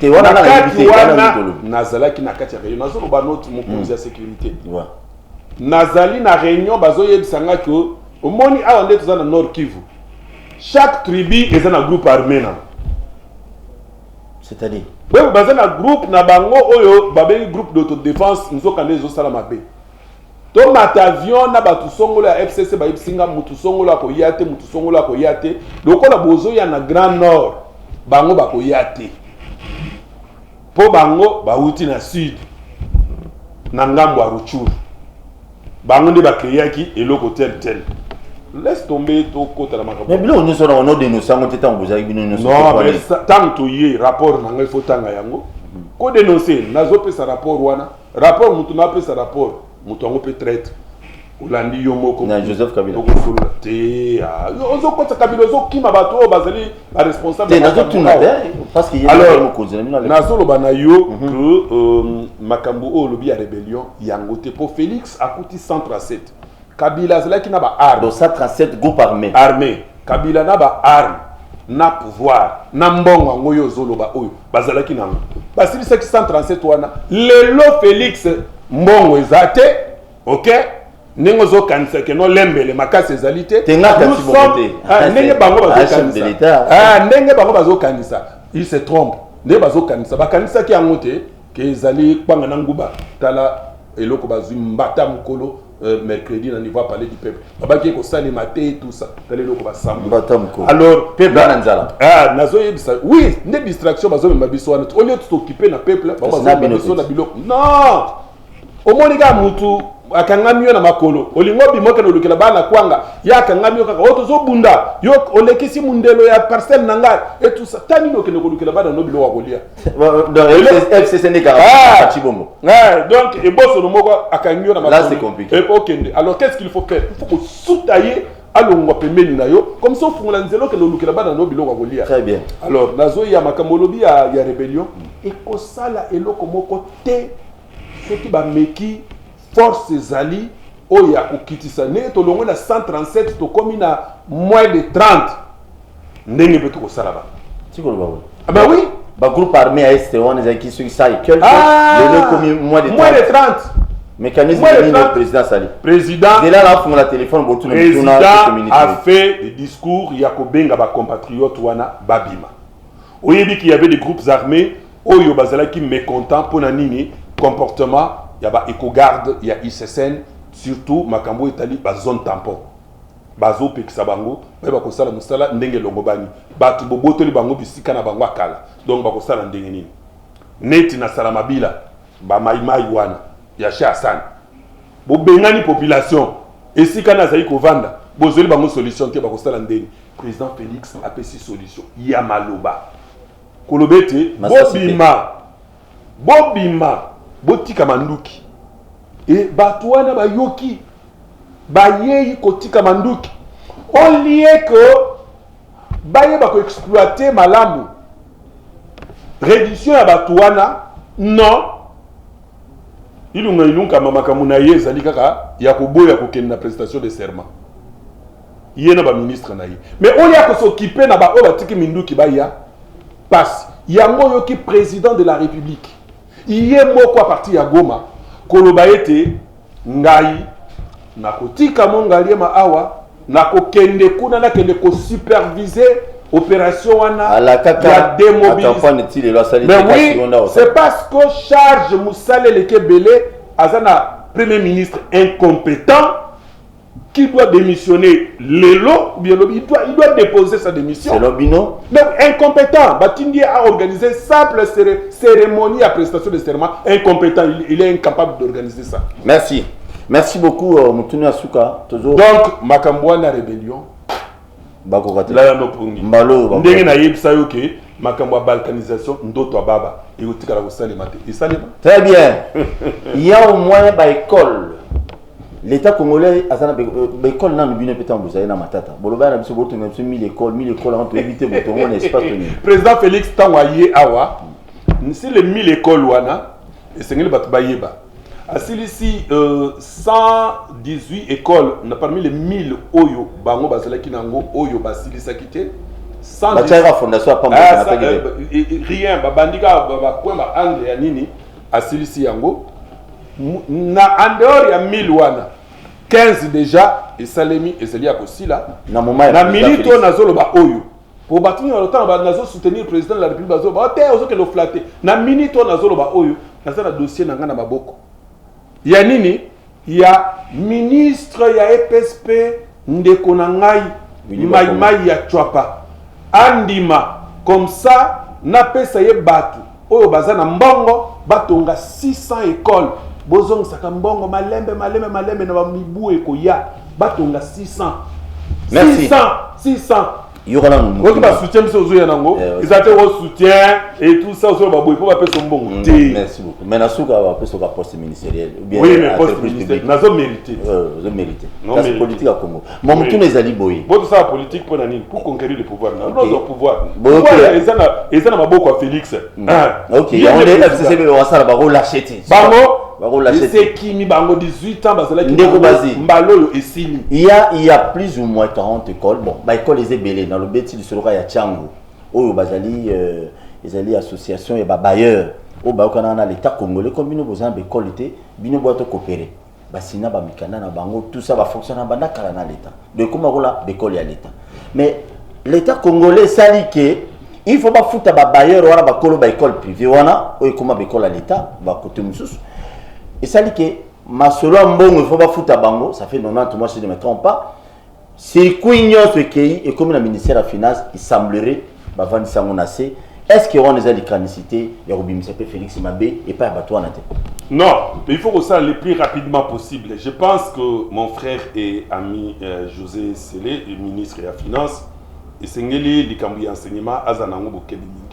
Te wana na kati wana nazalaki na kati ya réunion nazo ba notre mokonzi ya sécurité. Ouais. Nazali na réunion bazo yebisanga ko omoni awa nde tozana Nord Kivu. Chaque tribu est un groupe armé na. C'est-à-dire oui baza na groupe na bango oyo babengi groupe d'autodéfense nzokande ezosala mabe to mata avion na batu songolo ya FCC bayibisinga mutu songolo akoya te mutu songolo akoya te lokola bozoya na Grand Nord bango bakoya te po bango bauti na sud na ngambo ya Ruchuru bango nde bakeyaki eloko tel tel. Laisse tomber to kota la makambo. Mais bilo nous sommes on dénoncer on était en bozaki bino nous. Non mais tant to yé rapport na ngai faut tanga yango. Ko dénoncer nazo pesa rapport wana. Rapport mutu na pesa rapport. Mutu ngo peut traite. Olandi yo moko. Na Joseph Kabila. Te ozo kota Kabila ozo kima bato bazali ba responsable. Te nazo tuna parce qu'il y a alors nazo loba na yo que makambo o lobi ya rébellion yango te po Félix akuti 137. Kabila c'est là qui n'a pas arme. Donc 137 groupes armés. Armé. Kabila n'a pas arme, n'a pouvoir, n'a mbongo ngoyo zoloba oyo. Bazala ki nango. Parce que c'est 137 wana. Lelo Félix mbongo ezate, OK? Nengo zo kanisa ke no lembele makase ezalité. Tenga kati bomote. Ndenge bango bazo kanisa. Ndenge bango bazo kanisa. Il se trompe. Ndenge bazo kanisa. Ba kanisa ki angote ke ezali kwanga na nguba. Tala eloko bazu mbata mukolo. Mercredi, on va parler du peuple. Babaki ko sali maté tout ça. Telle loko ba sambu. Alors peuple anzala. Ah, nazo yebisa. Oui, ne distraction bazo mabiso wana. Au lieu de s'occuper na peuple, bazo mabiso na biloko. Non. Au moniga mutu akangamiyo na makolo. Olingo bimoke no lukela bana kwanga. Ya akangamiyo kaka otozo bunda. Yo olekisi mundelo ya parcelle nanga et tout ça. Tani no kene ko lukela bana no bilo wakolia. Donc FCC n'est pas Chibombo. Donc et bosso no moko akangamiyo na makolo. Là c'est compliqué. Alors qu'est-ce qu'il faut faire? Il faut que soutailler alongwa pembeni na yo comme ça pour la nzelo que no lukela bana no bilo wakolia. Très bien. Alors nazo ya makamolobi ya rébellion et ko sala eloko moko te soki ba meki force ezali oyo ya kokitisa ne tolongwe na 137 tokomi na moins de 30 ndenge mpe tokosala ba tikoloba ah ben oui ba groupe armé à est on est qui sur ça et quelques le commis moins de 30 mécanisme de président Sali président de là là font la téléphone pour tout le monde a fait des discours ya kobenga ba compatriotes wana babima oyebi qu'il y avait des groupes armés oyo bazala ki mécontent pona nini comportement il y a EcoGarde, il y a ICSN, surtout makambo etali ba zone tampon. Bazo pekisa bango, ba ko sala musala ndenge longobani. Batu bobotoli bango bisika na bango akala. Donc ba ko sala ndenge nini. Neti na salamabila, ba maimai wana, ya Cheikh Hassan. Bo bengani population, esika na zai ko vanda, bozoli bango solution te ba ko sala ndenge. Président Félix a pesi solution. Ya maloba. Kolobete, Bobima. Botika manduki et batouana bayoki bayeyi kotika manduki on lié que baye bako exploiter malamu réduction ya batouana non ilunga mama kamuna yezali kaka ya koboya kokenda na prestation de serment yena ba ministre na ye mais on y a ko s'occuper na ba o batiki minduki baya passe yango yoki président de la République. Il y a moko à partir ya Goma koloba ete ngai na kotika mongali ma awa na kokende kuna na kende ko superviser opération wana ya démobilisation. Mais oui, c'est parce que charge Moussale Lekebele azana premier ministre incompétent qui doit démissionner Lelo, bien il doit déposer sa démission. C'est l'obino. Mais incompétent. Batindi a organisé simple cérémonie à prestation de serment. Incompétent, il est incapable d'organiser ça. Merci. Merci beaucoup, Moutounou Asuka. Donc, Makambouana rébellion. Là, no pungi. Mbalo. Ndenge na yebisa yoke Makambwa balkanisation ndoto baba. Et otika la kosali mate. Et ça très bien. Il y a au moins une école. L'État congolais a une école dans le but de vous na matata. Boloba na biso boto na biso 1000 écoles on peut éviter boto on espace tenu. Président Félix Tanwaye awa. Si les 1000 écoles wana et sengeli batu bayeba. Asilisi 118 écoles parmi les 1000 oyo bango bazalaki nango oyo basilisa kité. 118 fondation pas rien babandika bakwema angle ya nini asilisi yango. Na en dehors ya 1000 wana 15 déjà et salemi et celi akosila na minute na zoloba oyo pour battre le temps nazo soutenir le président de la République bazo ba té ozo ke le flatter na minute on nazo ba oyo na ça dossier na ngana maboko ya nini ya ministre ya EPSP ndeko na ngai mai ya chwapa andima comme ça na pesa ye batu oyo baza na mbongo batonga 600 écoles bozong saka mbongo malembe na ba mibu ekoya batonga 600 merci 600 Yokola Vous avez soutien, ils ont soutien et tout ça, pour merci beaucoup. Mais Nasuka va passer au poste ministériel. Oui, mais poste ministériel, nous avons mérité. Nous avons mérité. C'est politique à Congo. Moi, je suis allé boyer. Bon, tout ça, politique pour conquérir le pouvoir. Nous avons le pouvoir. Ils ont beaucoup à Félix. Ok, on est FCC, on va ça, on va relâcher. C'est qui mi bango 18 ans il y a plus ou moins 40 écoles. Bon, bah école les ébélés dans le bêtis du Soroka ya Tchango. Oh bazali les associations et bailleurs. Oh bah on a l'état congolais comme nous besoin d'école était, bino boîte coopérer. Bah sina ba mikana na bango tout ça va fonctionner dans l'état. Donc comment on a l'école à l'état. Mais l'état congolais sali que il faut pas foutre ba bailleurs ou ba kolo ba école privée wana ou comment ba école à l'état ba côté mususu. Et ça dit que ma solo mbongo il faut pas foutre à bango, ça fait 90 mois si je ne me trompe pas. C'est quoi ce pays et comme le ministère de la Finance, il semblerait bah vendre ça mon assez. Est-ce qu'il y aura des allicanicité, il y aura Bimsepe Félix Mabé et pas à Batou Anate? Non, mais il faut que ça le plus rapidement possible. Je pense que mon frère et ami José Sélé, le ministre de la Finance, et Sengeli, l'Ikambouya enseignement, Azanango Bokebimingi.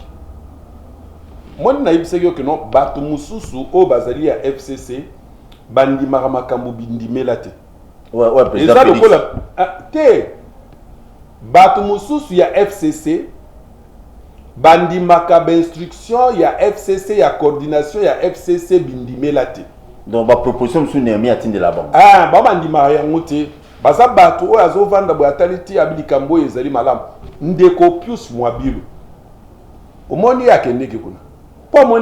Moi, je sais que non, Bato Moussousou, au Bazali à FCC, Bandi Maramakambu Bindi Melate. Ouais, président Félix. Bato Moussousou, il y a FCC, Bandi Makab instruction, il y a FCC, il y a coordination, il y a FCC Bindi Melate. Donc, ma proposition, c'est une miatine de la banque. Ah, Bandi Mariamote, Baza Bato, Azo Vanda Boataliti, Abilikambo, Ezali Malam, Ndeko Pius Mwabilu. Au moins, il y a Kendeke Kuna. Pour moi,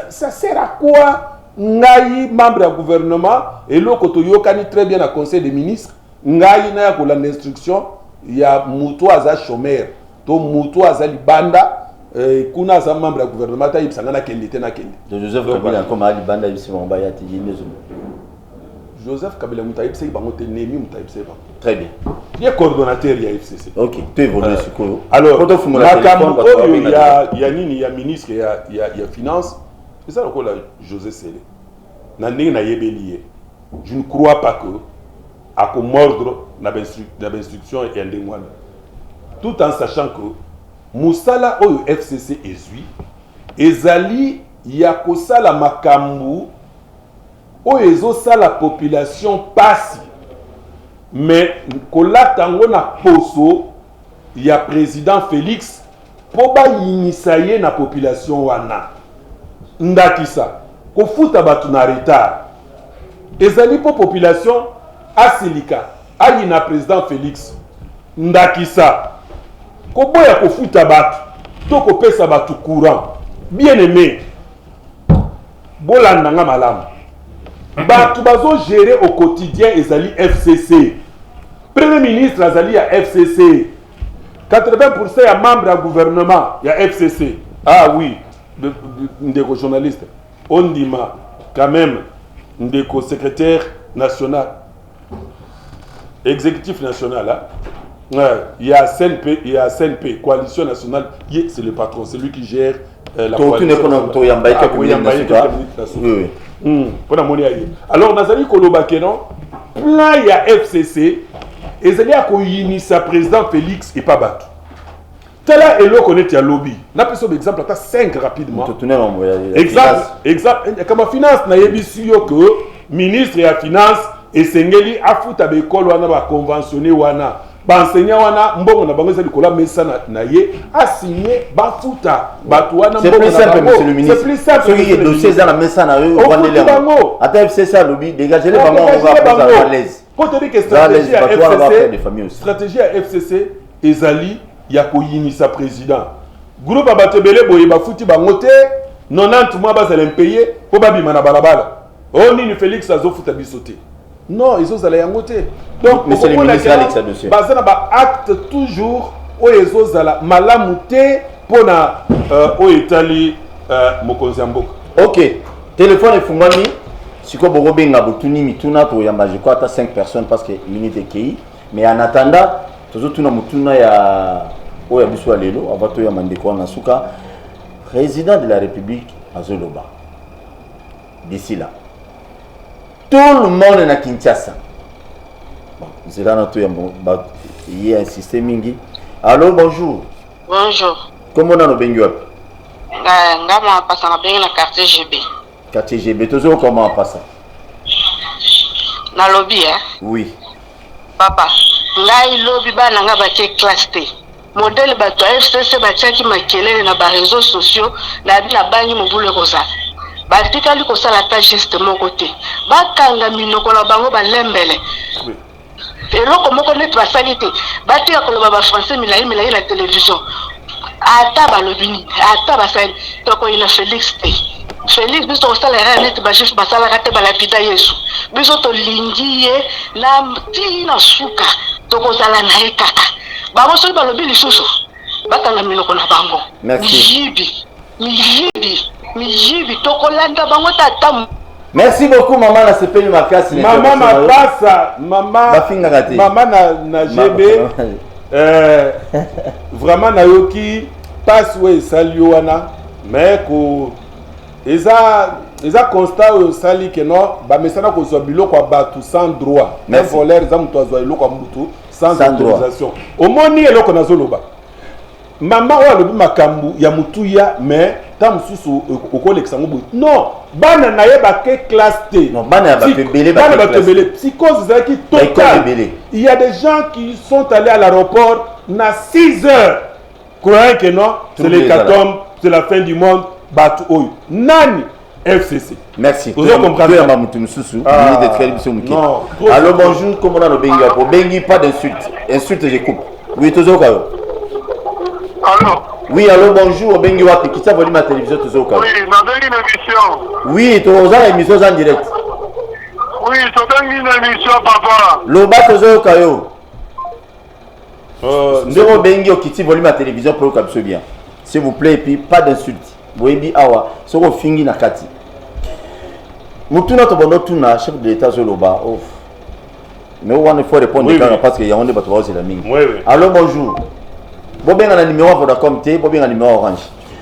ça sert à quoi Ngaï, membre du gouvernement, et l'autre Yokani très bien au conseil des ministres, Ngaï n'a pas l'instruction, il y a Moutou Aza Chomer, Moutou Aza Libanda, Kuna Aza membre du gouvernement, il y a Kendete na Kendete. Joseph Kabila, comme Ali Banda, il s'est envoyé à Tijinezum. Joseph Kabila Moutaïb, c'est Nemi Moutaïb, c'est pas. Très bien. Il y a coordonnateur, il y a FCC. Ok, tu évolues sur quoi? Alors, il y a ministre, il y a finance. C'est ça le rôle de José Sélé. Je ne crois pas que, à mordre l'instruction et un tout en sachant que Moussala au FCC est zui, Ezali Yakosala Makambu, au Ezosa la population passe. Mais quand na poso, il y a président Félix pour initier na population wana. Ndakisa, ko futa batu na retard. Ezali po population asilika, ayi na président Félix. Ndakisa, ko boya ko futa batu, to ko pesa batu courant. Bien aimé. Bolanda nga malamu. Batu bazo gérer au quotidien ezali FCC. Premier ministre azali à FCC. 80% ya membre du gouvernement ya FCC. Ah oui, des journalistes. On dit quand même des secrétaire national, exécutif national. Il y a CNP, coalition nationale. C'est le patron, c'est lui qui gère la coalition. Alors, Nazali Kolobakeno, plein il y a FCC, et il y a sa président Félix et pas battu. Tela et l'eau connaît un lobby. N'a pas un exemple, 5 rapidement. Exact. Comme finance, n'a pas que ministre et la finance et Sengeli a foutu à l'école wana ba conventionné wana. Ba enseignant wana mbongo na bango za likola mesa na ye a signé ba futa batu wana mbongo na bango. C'est plus simple monsieur le ministre. C'est plus simple. Ce qui est dossier za na mesa na yo vendre les bango. Attends c'est ça lobby dégager les bango on va pas à l'aise. Pour te dire que stratégie à FCC ezali ya koyinisa président. Groupe abatebele boye ba futi bango te 90 mois ba za l'impayé po ba bima na balabala. Oh ni Félix azo futa bisoté. Non, ils ont allé en côté. Donc, monsieur le ministre Alex Adossier. Bazana ba acte toujours oyo ezozala malamu te mpona oyo etali mokonzi ya mboka. Ok, téléphone efungwami sikoyo bokobenga botuni mituna toyamba je crois ata 5 personnes parce que minute ekei, mais en attendant tozotuna mutuna ya oyo ya biso ya lelo ava toyamba ndeko wana suka président de la République azoloba d'ici là tout le monde na Kinshasa. Bon, nzela na toyamba y a insisté mingi. Allô, bonjour. Bonjour. Comment on a bengi wapi? Ngama pasa na bengi na quartier GB. Quartier GB, toujours comment on passe? Na lobby hein? Oui. Papa, ngai lobby ba na nga ba ke classe T. Modèle bato FCC ba tchaki makelele na ba réseaux sociaux na bi na banyi mobule koza. Ba tikali ko sala ta geste moko te. Ba kanga minoko na bango ba lembele. Oui. Eloko moko net basali te. Ba tika ko ba français milai na télévision. Ata ba lobini, ata basali toko ina Félix te. Félix biso ko sala ra net ba juste basala ka te ba lapida Yesu. Biso to lingi ye na ti na suka toko sala na ekaka. Bango so ba lobili susu. Ba kanga minoko na bango. Merci. Mijibi tokolanda bango tata. Merci beaucoup maman na sepeli makasi. Maman mapasa, maman na GB. Vraiment na yoki passe we sali wana mais ko eza constat o sali que non ba mesana ko zo biloko batu sans droit. Un voleur za muto zo iloko mutu sans autorisation. Omoni eloko na zoloba. Maman wa lobi makambu ya mutuya mais tam susu okolekisa ngobo. Non, bana na yeba ke classe T. Non, bana ba tebele ba tebele. Psychose zaki total. Il y a des gens qui sont allés à l'aéroport na 6 heures. Croyant que non, c'est l'hécatombe, c'est la fin du monde, batu oyo. Nani FCC. Merci. Vous comprenez ya mamutu mususu, minute de très biso muki. Allô, bonjour, comment on a le bengi pour bengi pas d'insulte. Insulte je coupe. Oui, toujours kayo. Allô. Oui, allô, bonjour, bengi wapi kita volume à télévision toujours kayo. Oui, na bengi une émission. Oui, toza émission en direct. Oui, to bengi une émission papa. Loba toujours kayo. Ndeko bengi okiti volume à télévision pour que bien. S'il vous plaît, et puis pas d'insulte. Boyebi awa, soko fingi na kati. Mutuna to bondo tuna chef de l'état zoloba. Mais on il faut répondre parce que y a on débat c'est la mingi. Allô, bonjour. Bobenga na numéro Vodacom T, bobenga numéro Orange.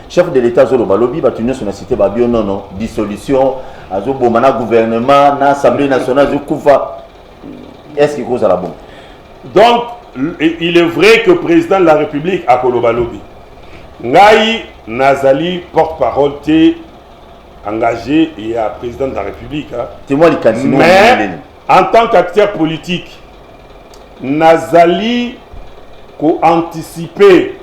Chef de l'état zoloba lobby ba tunyo na cité ba bio non dissolution azo bomana gouvernement na assemblée nationale zo kufa. Est-ce qu'il cause à la bombe? Donc il est vrai que le président de la République a koloba lobby. Ngai Nazali porte-parole engagé et à président de la République. Hein. Mais en tant qu'acteur politique, Nazali ko anticiper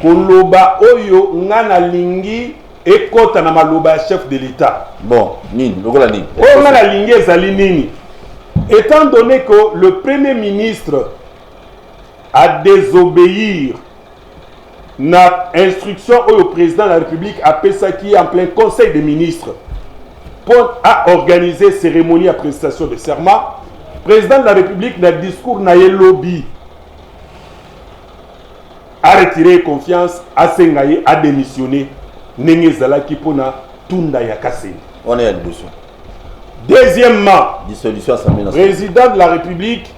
koloba oyo ngana lingi ekota na maloba chef de l'État. Bon, nini, lokola nini. Oyo ngana lingi ezali nini. Étant donné que le Premier ministre a désobéir na instruction au président de la République appelle ça qui est en plein conseil des ministres pour organiser cérémonie à prestation de serment. Président de la République na discours na lobby a retiré confiance à Sengaye a démissionné Nengezala qui pona tunda ya Kassé. On est à dessous. Deuxièmement, dissolution assemblée nationale. Président de la République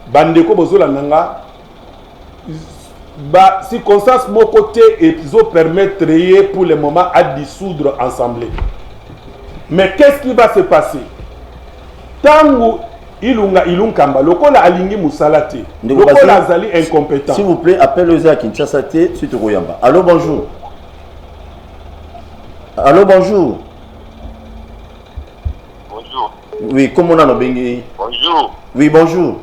Bandeko Bozola Nanga ba circonstance mon côté et ils permettre pour le moment à dissoudre l'Assemblée. Mais qu'est-ce qui va se passer? Tango ilungamba lokola alingi musalate lokola azali incompétent. S'il vous plaît, appelez-le à Kinshasa T suite au Goyamba. Allô, bonjour. Allô, bonjour. Bonjour. Oui, comment on a bengi? Bonjour. Oui, bonjour.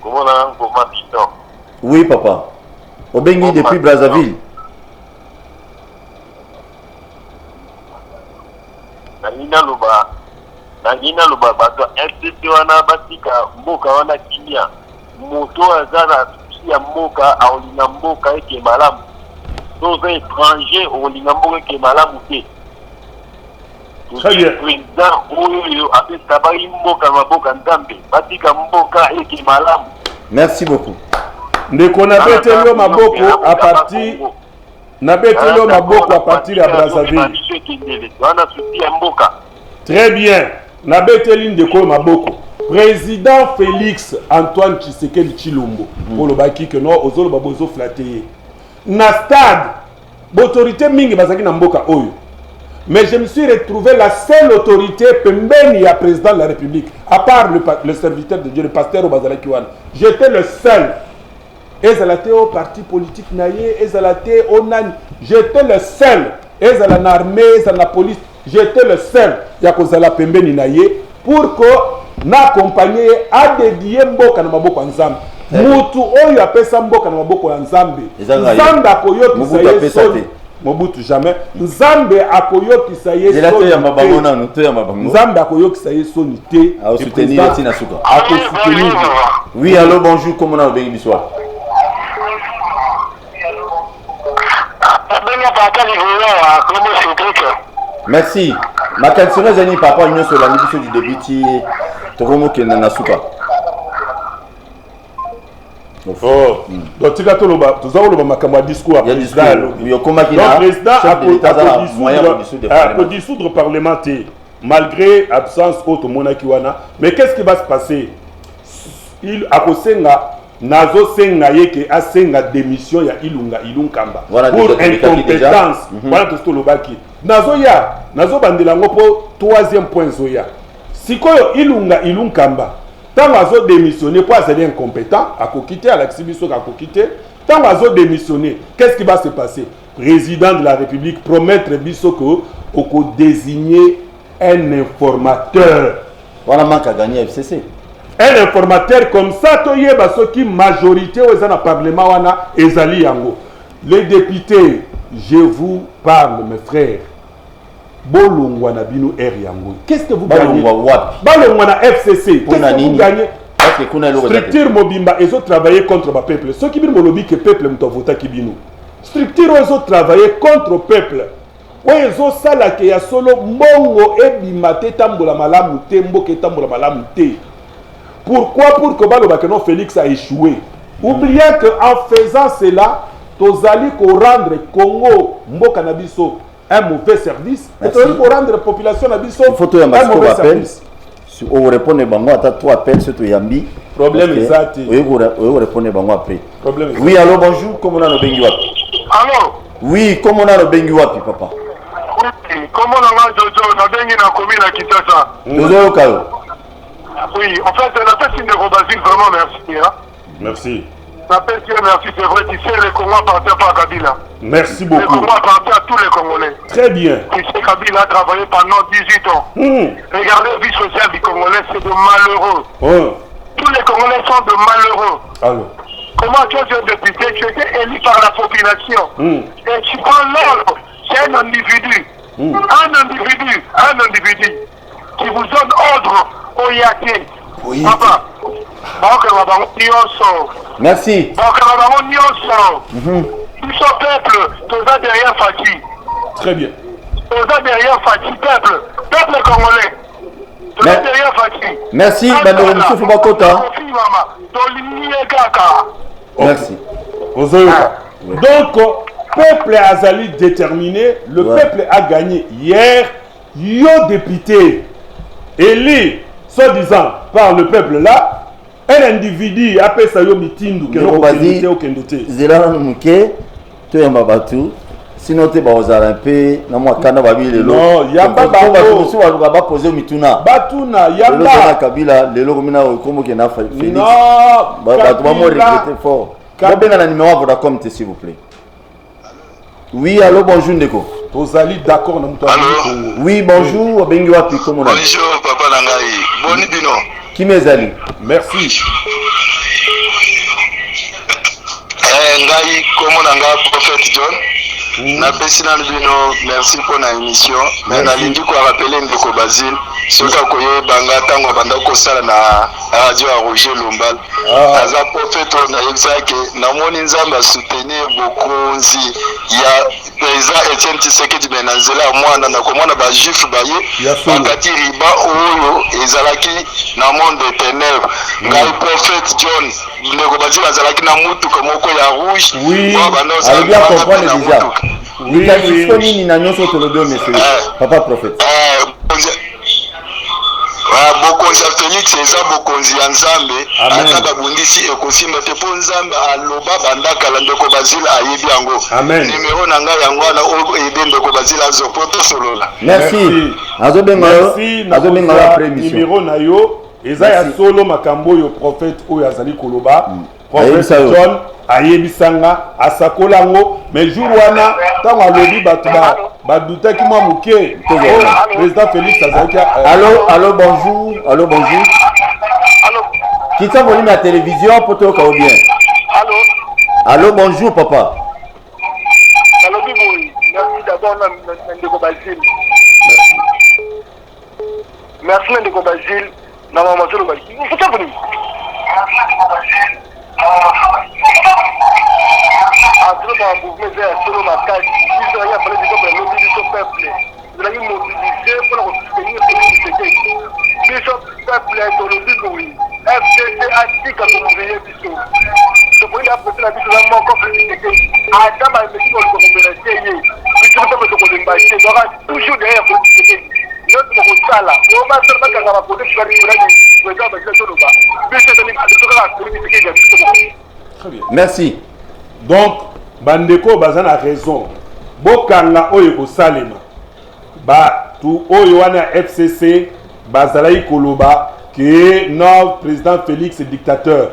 Comment on a pour ma piston? Oui, papa. Au bengi depuis Brazzaville. Nangina luba bato FCC wana batika mboka wana kimia moto azana ya mboka aolinga mboka eke malamu donc étranger olinga mboka eke malamu te. Très bien. Président oyo apesa bari mboka maboka nzambe batika mboka eke malamu Merci beaucoup. Ndeko na betelo maboko à partir na betelo maboko à partir ya Brazzaville. Très bien. Na beteli ndeko maboko. Président Félix Antoine Tshisekedi Tshilombo. Pour le baki que non ozolo babozo flatter. Na stade l'autorité mingi bazaki na mboka oyo. Mais je me suis retrouvé la seule autorité pembeni ya président de la République à part le serviteur de Dieu le pasteur Obazalaki wana. J'étais le seul. Ezalate au parti politique naye, ezalate au nani. J'étais le seul. Ezala na armée, ezala na police. J'étais le seul. Yakozala pembeni naye pour que n'accompagner à dédier mboka na maboko nzambe. Mutu oyo apesa mboka na maboko ya nzambe. Nzambe akoyokisa ye Mobutu jamais. Nzambe akoyokisa ye Nzambe akoyokisa ye sonité. A soutenir Tina Souka. Oui, allô, bonjour, comment on a bien biswa? Merci. Ma question est zani papa union sur la mission du débuti Togomo Kenana Souka. Oh, donc tu as tout le makamwa discours. Il y a discours. Oui, comment qu'il a. Le président a dissoudre parlementaire malgré absence autre monakiwana. Mais qu'est-ce qui va se passer? Il a kosenga nazo senga yeke asenga démission ya Ilunga Ilunkamba pour incompétence. Voilà tout le baki. Nazo bandelango pour troisième point zoya. Sikoyo Ilunga Ilunkamba. Tant azo démissionner pour être incompétent, à quitter à l'exhibition à quitter. Tant azo démissionner, qu'est-ce qui va se passer? Président de la République promettre Bissoko pour désigner un informateur. Voilà manque à gagner FCC. Un informateur comme ça, toye basoki majorité aux dans le parlement wana ezali yango. Les députés, je vous parle mes frères. Bolongwa na bino yango. Qu'est-ce que vous gagnez? Bolongwa na FCC. Qu'est-ce que vous gagnez? Structure mobimba ils ont travaillé contre le peuple. Ceux qui bino lobby que peuple mto vota kibino. Structure ils ont travaillé contre le peuple. Ils ont sala ke ya solo mbongo ebimate tambola malamu te mboke tambola malamu te. Pourquoi? Pour que Balobakeno Félix a échoué. Oubliez qu'en faisant cela, Tozali ko rendre Congo Mboka Nabiso un mauvais service. Et Tozali ko rendre la population Nabiso un mauvais service. Si on répond bango à toi appel sur Yambi. Problème exact. Oui, vous répondez bango après. Problème. Oui, allô, bonjour. Comment on a le bengi wapi? Allô? Oui, comment on a le bengi wapi, papa? Comment on a Jojo na bengi na commune à Kinshasa? Jojo Kalo. Oui, en fait, la personne de Robazine, vraiment merci. Hein? Merci. La personne, merci, c'est vrai, tu sais, les Congolais appartiennent pas à Kabila. Merci beaucoup. Les Congolais appartiennent à tous les Congolais. Très bien. Tu sais, Kabila a travaillé pendant 18 ans. Regardez la vie sociale du Congolais, c'est de malheureux. Tous les Congolais sont de malheureux. Alors. Comment tu es député? Tu étais élu par la population. Et tu prends l'ordre. C'est un individu. Un individu qui vous donne ordre. Oui. Papa, merci. Nous sommes peuple, tous derrière Fati. Très bien. Tous derrière Fati, peuple congolais. Tous derrière Fati. Merci, Bandoro Moussou Fubakota. Merci. Donc, peuple Azali déterminé, le peuple a gagné hier, yo député, élu, soi-disant, par le peuple là, un individu appelle ça yo mitindu, que l'on va au kendoté. Zéla Mouké, tu es Mabatu, sinon tu es Baozarampe, Namakana Babile. Non, Yamba Babo. Si on va poser au Mituna. Batuna, Yamba. Kabila, les Loromina, comme qui n'a fait. Non, Batouamo regretter fort. Combien un numéro à Vodacom, s'il vous plaît? Oui, allô, bonjour Ndeko. Tozali d'accord na muto. Oui, bonjour, Bengi wapi comment on a? Bonjour papa Nangai. Boni bino. Qui m'ezali? Merci. Ngai comment nanga prophète John. Na pesi na bino merci pour la émission. Mais na lingi ko rappeler Ndeko Basile. Soka koye banga tango banda ko sala na radio à Roger Lombal. Aza prophète na exake na moni nzamba soutenir bokonzi ya président Etienne Tshisekedi Benanzela mwana na komona ba juif baye bakati riba oyo ezalaki na monde de ténèbres ngai prophète John ndeko bazila azalaki na mutuka moko ya rouge allez bien comprendre déjà oui nini na nyonso tolobi monsieur papa prophète bokonzi ya Félix eza bokonzi ya Nzambe ata babundisi ekosimba te mpo Nzambe aloba bandakala ndeko bazila ayebi yango numero na ngai yango wana oyebe ndeko bazila azopo tosolola merci azobenga yo après émission numero na yo eza ya solo makambo oyo prophète oyo azali koloba prophète John ayebisanga asakolango mais jour wana ntango alobi bato badutaki mwa moke président Félix azalaki allô bonjour kita volume ya télévision po toyoka o bien allô bonjour papa nalobi boyi merci d'abord na ndeko Basile merci na ndeko Basile na mama solo Basile kita volume entre dans le mouvement vers solo ma case ils ont rien parlé de comme le du peuple vous allez mobiliser pour soutenir ce bishop peuple est dans le but FCC a dit que vous voulez biso je voulais apporter la biso dans mon corps que Adam a dit qu'on le communauté biso peut se combattre donc toujours derrière pour ce notre mokosala on va faire pas kanga bakote tu vas dire que ça va être solo ba biso c'est très bien merci donc bandeko bazana raison bokanga oyo kosalema ba tu oyo wana FCC bazalai koloba que notre président Félix est dictateur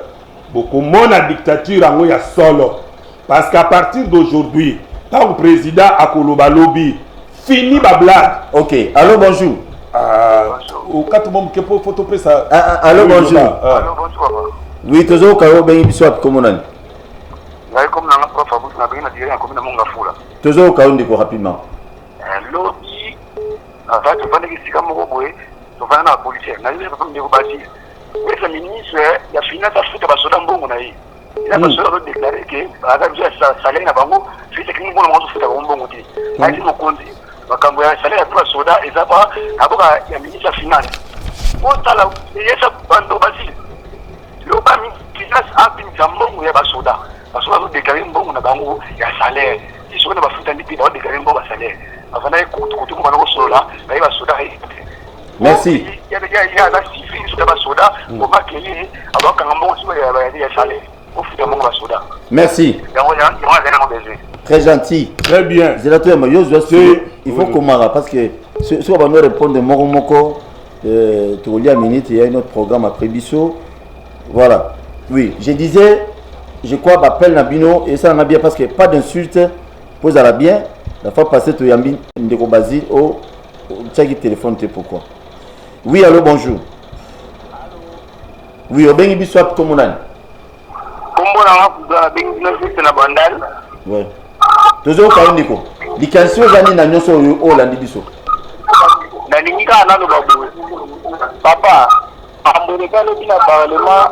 bokomona dictature ango ya solo parce qu'à partir d'aujourd'hui tant que président a koloba lobby fini ba blague. OK allô bonjour au quatre membres que photo presse allô bonjour allô bonjour oui tozo kayo bengi biso apikomona ngai comme na prof abus na bina dire na komina monga fula tozo kayo ndiko rapidement lobby ava tu vana kisika moko boye to vana na politique na ile pa ndiko bati le ministre ya finance afuta basoda mbongo na yi ila basoda do déclarer que aga bien salaire na bango fite kingi mbona mwanzo futa mbongo ti ati mokonzi makambo ya salaire ya basoda ezapa aboka ya ministre ya finance otala yesa bando basi lo ba finance apin mbongo ya basoda basoda do déclarer mbongo na bango ya salaire si sona bafuta nditi ba déclarer mbongo ba salaire afana kutu kwa bango solola ba basoda merci ya la civil sur la soda pour marquer alors quand on se va ya salaire au futur mbongo basoda merci très gentil très bien il faut qu'on parce que si on va nous répondre moko tu lis à minute il y a un autre programme après biso voilà oui je disais je crois appel Nabino et ça n'a bien parce que pas d'insulte pose à la bien la fois passée tu yambi ndeko Basile au check téléphone t'es pourquoi oui allô bonjour oui au bengi biso comme on a kombo na bengi na na bandal ouais tozo ka ndiko likansi zani na nyoso o landi biso na ninga na lo babu papa amboleka le bina parlement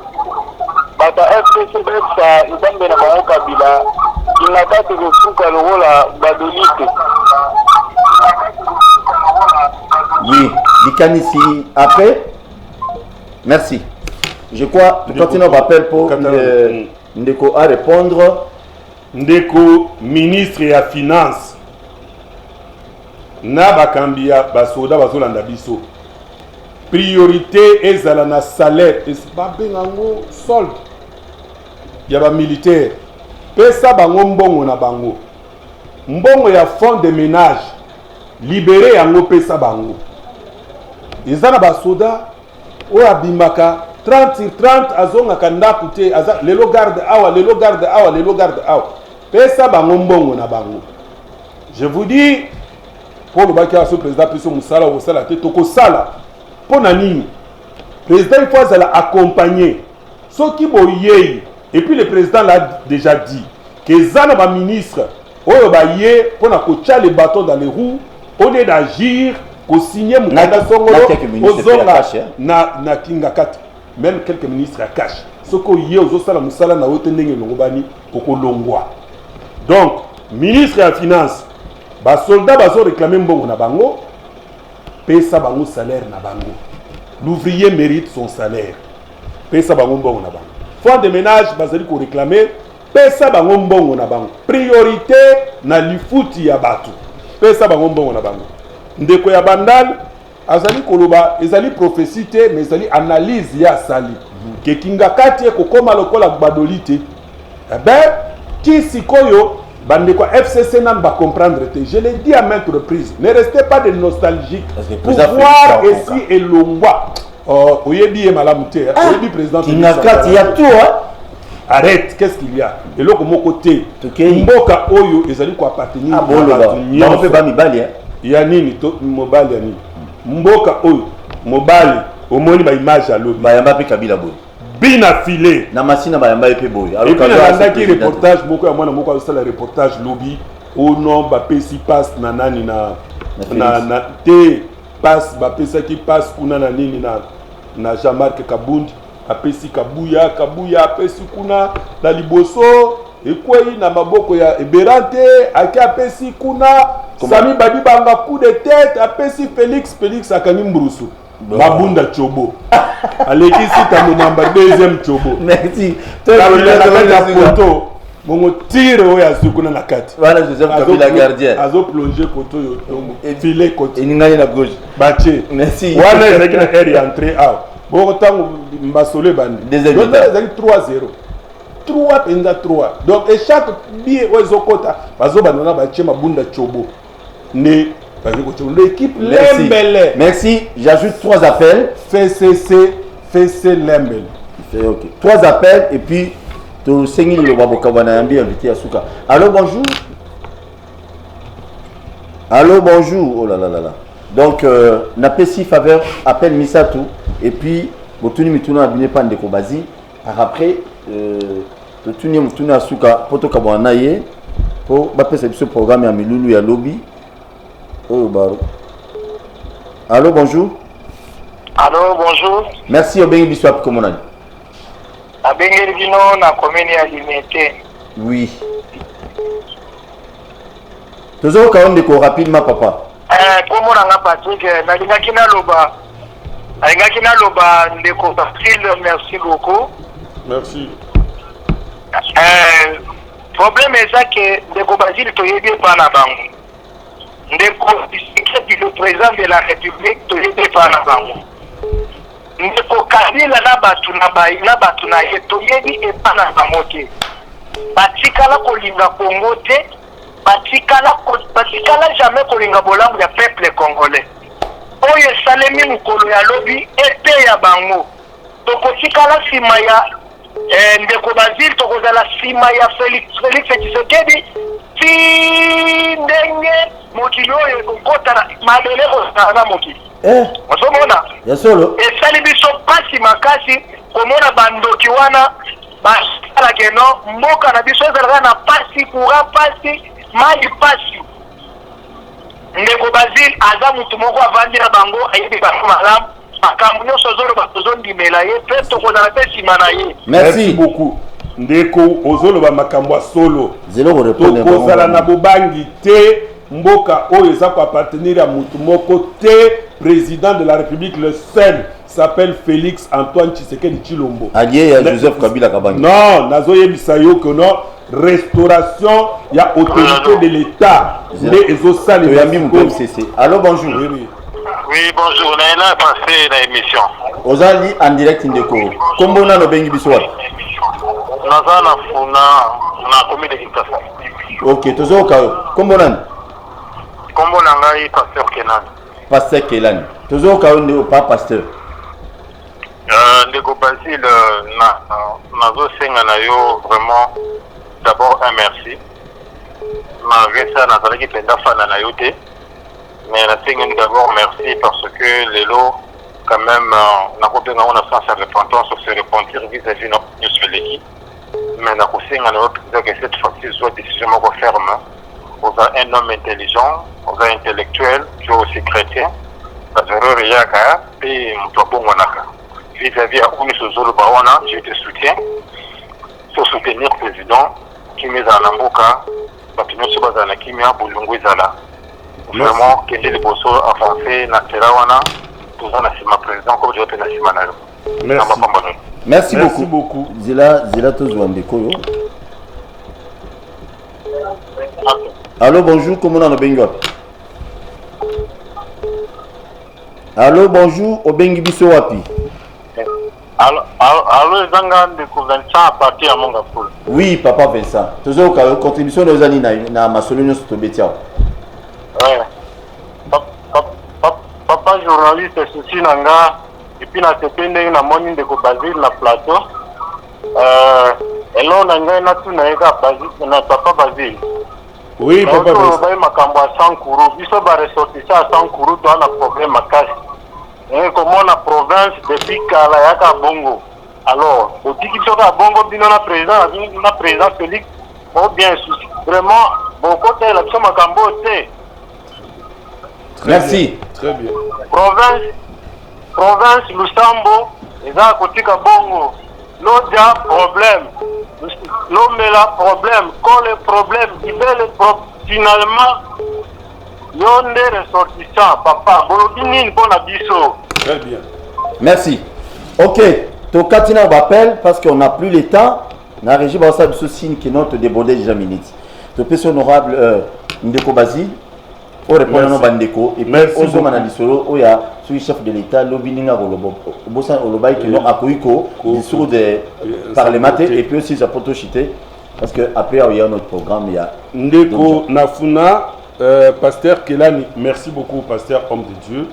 bata FCC besa ibambe na bango kabila inaka te kofuka lokola badolite oui likanisi après merci je crois continue on appelle pour ndeko à répondre ndeko ministre ya finance na bakambia basoda bazolanda biso priorité ezala na salaire babengango solde ya ba militaire pesa bango mbongo na bango mbongo ya fonds de ménage libéré yango pesa bango ezana basoda oyo abimaka 30 sur 30 azongaka ndako te lelo garde awa lelo garde awa lelo garde awa pesa bango mbongo na bango je vous dis pour le bakia ce président piso musala au sala te toko sala pona nini président il faut la accompagner ceux qui boyei et puis le président l'a déjà dit que zana ba ministre oyo ba yé pona ko tia les bâtons dans les roues au lieu d'agir ko signer mukanda songolo ozonga na kinga kati même quelques ministres à cash ce ko yé ozo sala musala na wote ndenge longobani koko longwa donc ministre ya finance basoldat bazo réclamer mbongo na bango pesa bango salaire na bango. L'ouvrier mérite son salaire pesa bango mbongo na bango. Fonds de ménage bazali ko réclamer pesa bango mbongo na bango. Priorité na lifuti ya batu pesa bango mbongo na bango. Ndeko ya bandal azali koloba ezali prophétie te mais ezali analyse ya sali ke kingakati kokoma lokola badolite. Eh ben qui sikoyo bandeko FCC nan ba comprendre te. Je l'ai dit à maintes reprises, ne restez pas des nostalgiques. Pouvoir ici et longwa. Oyebi e malamu te. Oyebi président kingakati il y a tout hein. Arrête, qu'est-ce qu'il y a? Et là comme côté mboka oyo ezali ko appartenir à bolo ba mibali hein. Ya nini to mobali ya nini? Mboka oyo mobali omoni ba image ya lobi bayamba pe kabila boy bina filé na masina bayamba pe boy alors que na ki reportage moko ya mwana moko asala reportage lobi ono ba pesi passe na nani na te passe ba pesa ki passe kuna na nini na Jean-Marc Kabundi apesi kabuya apesi kuna na liboso ekwei na maboko ya Eberante aki apesi kuna Sami Badi banga coup de tête apesi Félix akangi mbrusu Mabunda Chobo aleki sita mumamba deuxième Chobo merci la photo mongo tire oya sukuna na kati voilà Joseph Kabila gardien azo plonger koto yo tongo filet koto iningani na gauche bache merci wana ezaki na air entrée out bon tango mbasole bandi deuxième donc ezaki 3-0 penza 3 donc et chaque billet ozo kota bazo banana bache Mabunda Chobo ne l'équipe Lembele. Merci, j'ajoute 3 appels. FCC Lembele. Ok. 3 appels et puis tu sais le Babokabana invité à Souka. Allô, bonjour. Allô, bonjour. Oh là là là là. Donc, n'a pas si faveur, appelle Misatou et puis Botuni Mituna Abine Pandeko Bazi. Par après, le Tuni Mituna Souka, Poto Kabanaye, pour Bapé ce programme à Miloulou et à Lobby. Oh, baro. Allô, bonjour. Allô, bonjour. Merci, Obengi Biswap, comment on a dit? Abengi Bino, na commune à Limité. Oui. Toujours quand on décore rapidement, papa. Comment on a Patrick, Nalingakina Loba. Nalingakina Loba, Ndeko Patrick, merci beaucoup. Merci. Problème est ça que Ndeko Basile, tu es bien pas la banque. Le président de la République to yebe pana bango ndeko kabila na batu na ye to yebi e pana bango te batikala kolinga Congo te batikala jamais kolinga bolambu ya peuple congolais oyo salemi mukolo ya lobi ete ya bango tokotikala sima ya ndeko Basile tokozala sima ya Félix Tshisekedi ndenge mokili oyo kokota mabele kozala mokili ozomona yasolo esali biso pasi makasi komona bandoki wana basalake no mboka na biso ezalaka na pasi courant pasi mai pasi ndeko Basile aza mutu moko avandi na bango ayebi bango malamu makambo nyonso ozoloba tozondimela ye mpe tokozala mpe nsima na ye. Merci beaucoup ndeko ozoloba makambo solo tokozala na bobangi te mboka oyo eza ko appartenir à mutu moko te. Président de la République le seul s'appelle Félix Antoine Tshisekedi Tshilombo. Allié ya Joseph Kabila Kabange. Non, nazoyebisa yo que non restauration ya autorité de l'État. Les ezosali yambi mu CC. Allô, bonjour. Oui, bonjour. On est là passé la émission. Ozali en direct ndeko. Kombo na no bengi biso wapi? Nazana funa na commune de Kinshasa. OK, tozoka kombo nani? Kombo na ngai Pasteur Kenan. Pasteur Kelan. Tozoka ndo pas pasteur. Ndeko Basile nazo senga na yo vraiment d'abord un merci. Ma vesa na zalaki penda fana na yo te. Mais la senga d'abord merci parce que lelo quand même na kobenga on a sens à repentance sur se repentir vis-à-vis de l'équipe. Mais na kosenga na yo que cette fois-ci soit décision moko ferme. On a un homme intelligent, on a intellectuel, tu es aussi chrétien. Vis-à-vis à Unisozolo Bawana, je te soutiens. Pour soutenir le président, qui met à Namboka, Papino Sobazana, qui met à Boulungu Zala. vraiment kende liboso avancé na terrain wana toza na sima président comme je na sima na yo. Merci beaucoup. Zela tozwa ndeko yo. Allô, bonjour, comment on a bengi? Allô, bonjour, Obengi biso wapi? Allô, ezanga ndeko Vincent à partir ya Monga Pool. Oui, papa Vincent. Tozo ka contribution de zani na masolonyo to betia. Ouais. Papa journaliste ceci nanga et puis na sepende na moni ndeko Basile na plateau. Elo nanga na tuna eka Basile na papa Basile. Oui, papa Vincent. Ba makambo ya 100 kuru. Biso ba ressortissant à 100 kuru to na problème makasi. Comment la province depuis kala yaka bongo. Alors, au tiki soka bongo bino na président Félix ou bien souci. Vraiment bon côté la biso makambo te. Merci. Très bien. Province Lusambo eza kotika bongo. L'audia problème. L'omela problème. Quand le problème, il veut le finalement yonde ressortissant, papa. Bolodini pour la biso. Très bien. Merci. Ok. Tokatina rappelle parce qu'on n'a plus le temps. Na régie basa biso signe que notre débordé déjà minutes. To pèse honorable Ndeko Basile. On répond à nos bandeko et puis aux hommes analysolo où il y a sous chef de l'État l'obininga golobo bossa olobai qui non akoiko sur des parlementaires et puis aussi ça poto chité parce que après il y a notre programme il y a Ndeko Nafuna pasteur Kelani, merci beaucoup pasteur homme de Dieu.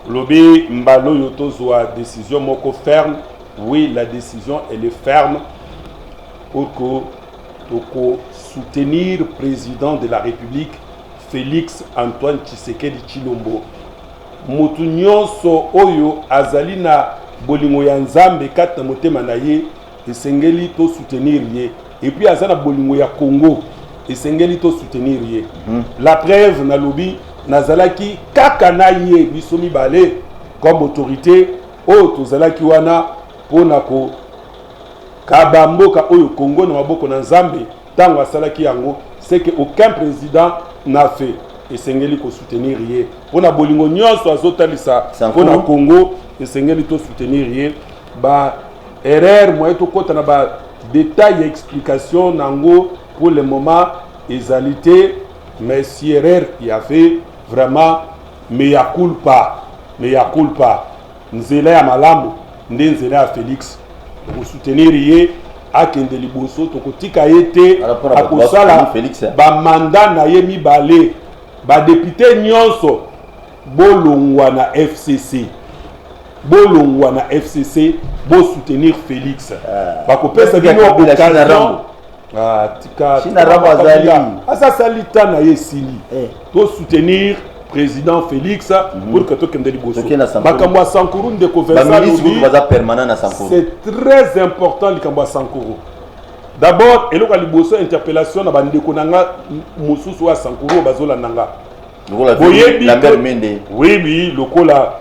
Lobby Mbalo Yoto Zoa décision moko ferme. Oui, la décision elle est ferme pour que soutenir le président de la République Félix Antoine Tshisekedi Tshilombo. Mutu nyonso oyo azali na bolingo ya Nzambe kata motema na ye esengeli to soutenir ye. Et puis azana bolingo ya Congo esengeli to soutenir ye. La preuve na lobi nazalaki kaka na ye biso mibale comme autorité oyo tozalaki wana pona ko kabamboka oyo Congo na maboko na Nzambe. Tango asalaki yango, c'est que aucun président n'a fait esengeli ko soutenir ye. Pona bolingo nyonso azotalisa pona Congo esengeli to soutenir ye. Ba erreur moye to kota na ba détail et explication nango pour le moment ezalité mais si erreur il a fait vraiment mais ya culpa nzela ya malamu nzela ya Félix ko soutenir ye akende liboso tokotika yete akosala ba mandat na ye mibale ba député nyonso bolongwa na FCC bo soutenir Félix bakopesa bino occasion tika asa salita na ye sili to soutenir président Félix pour que tokende liboso makambo ya Sankuru ndeko c'est très important likambo ya Sankuru. D'abord eloko liboso interpellation na bandeko nanga mususu wa Sankuru bazola nanga Lambert Mende. Oui, lokola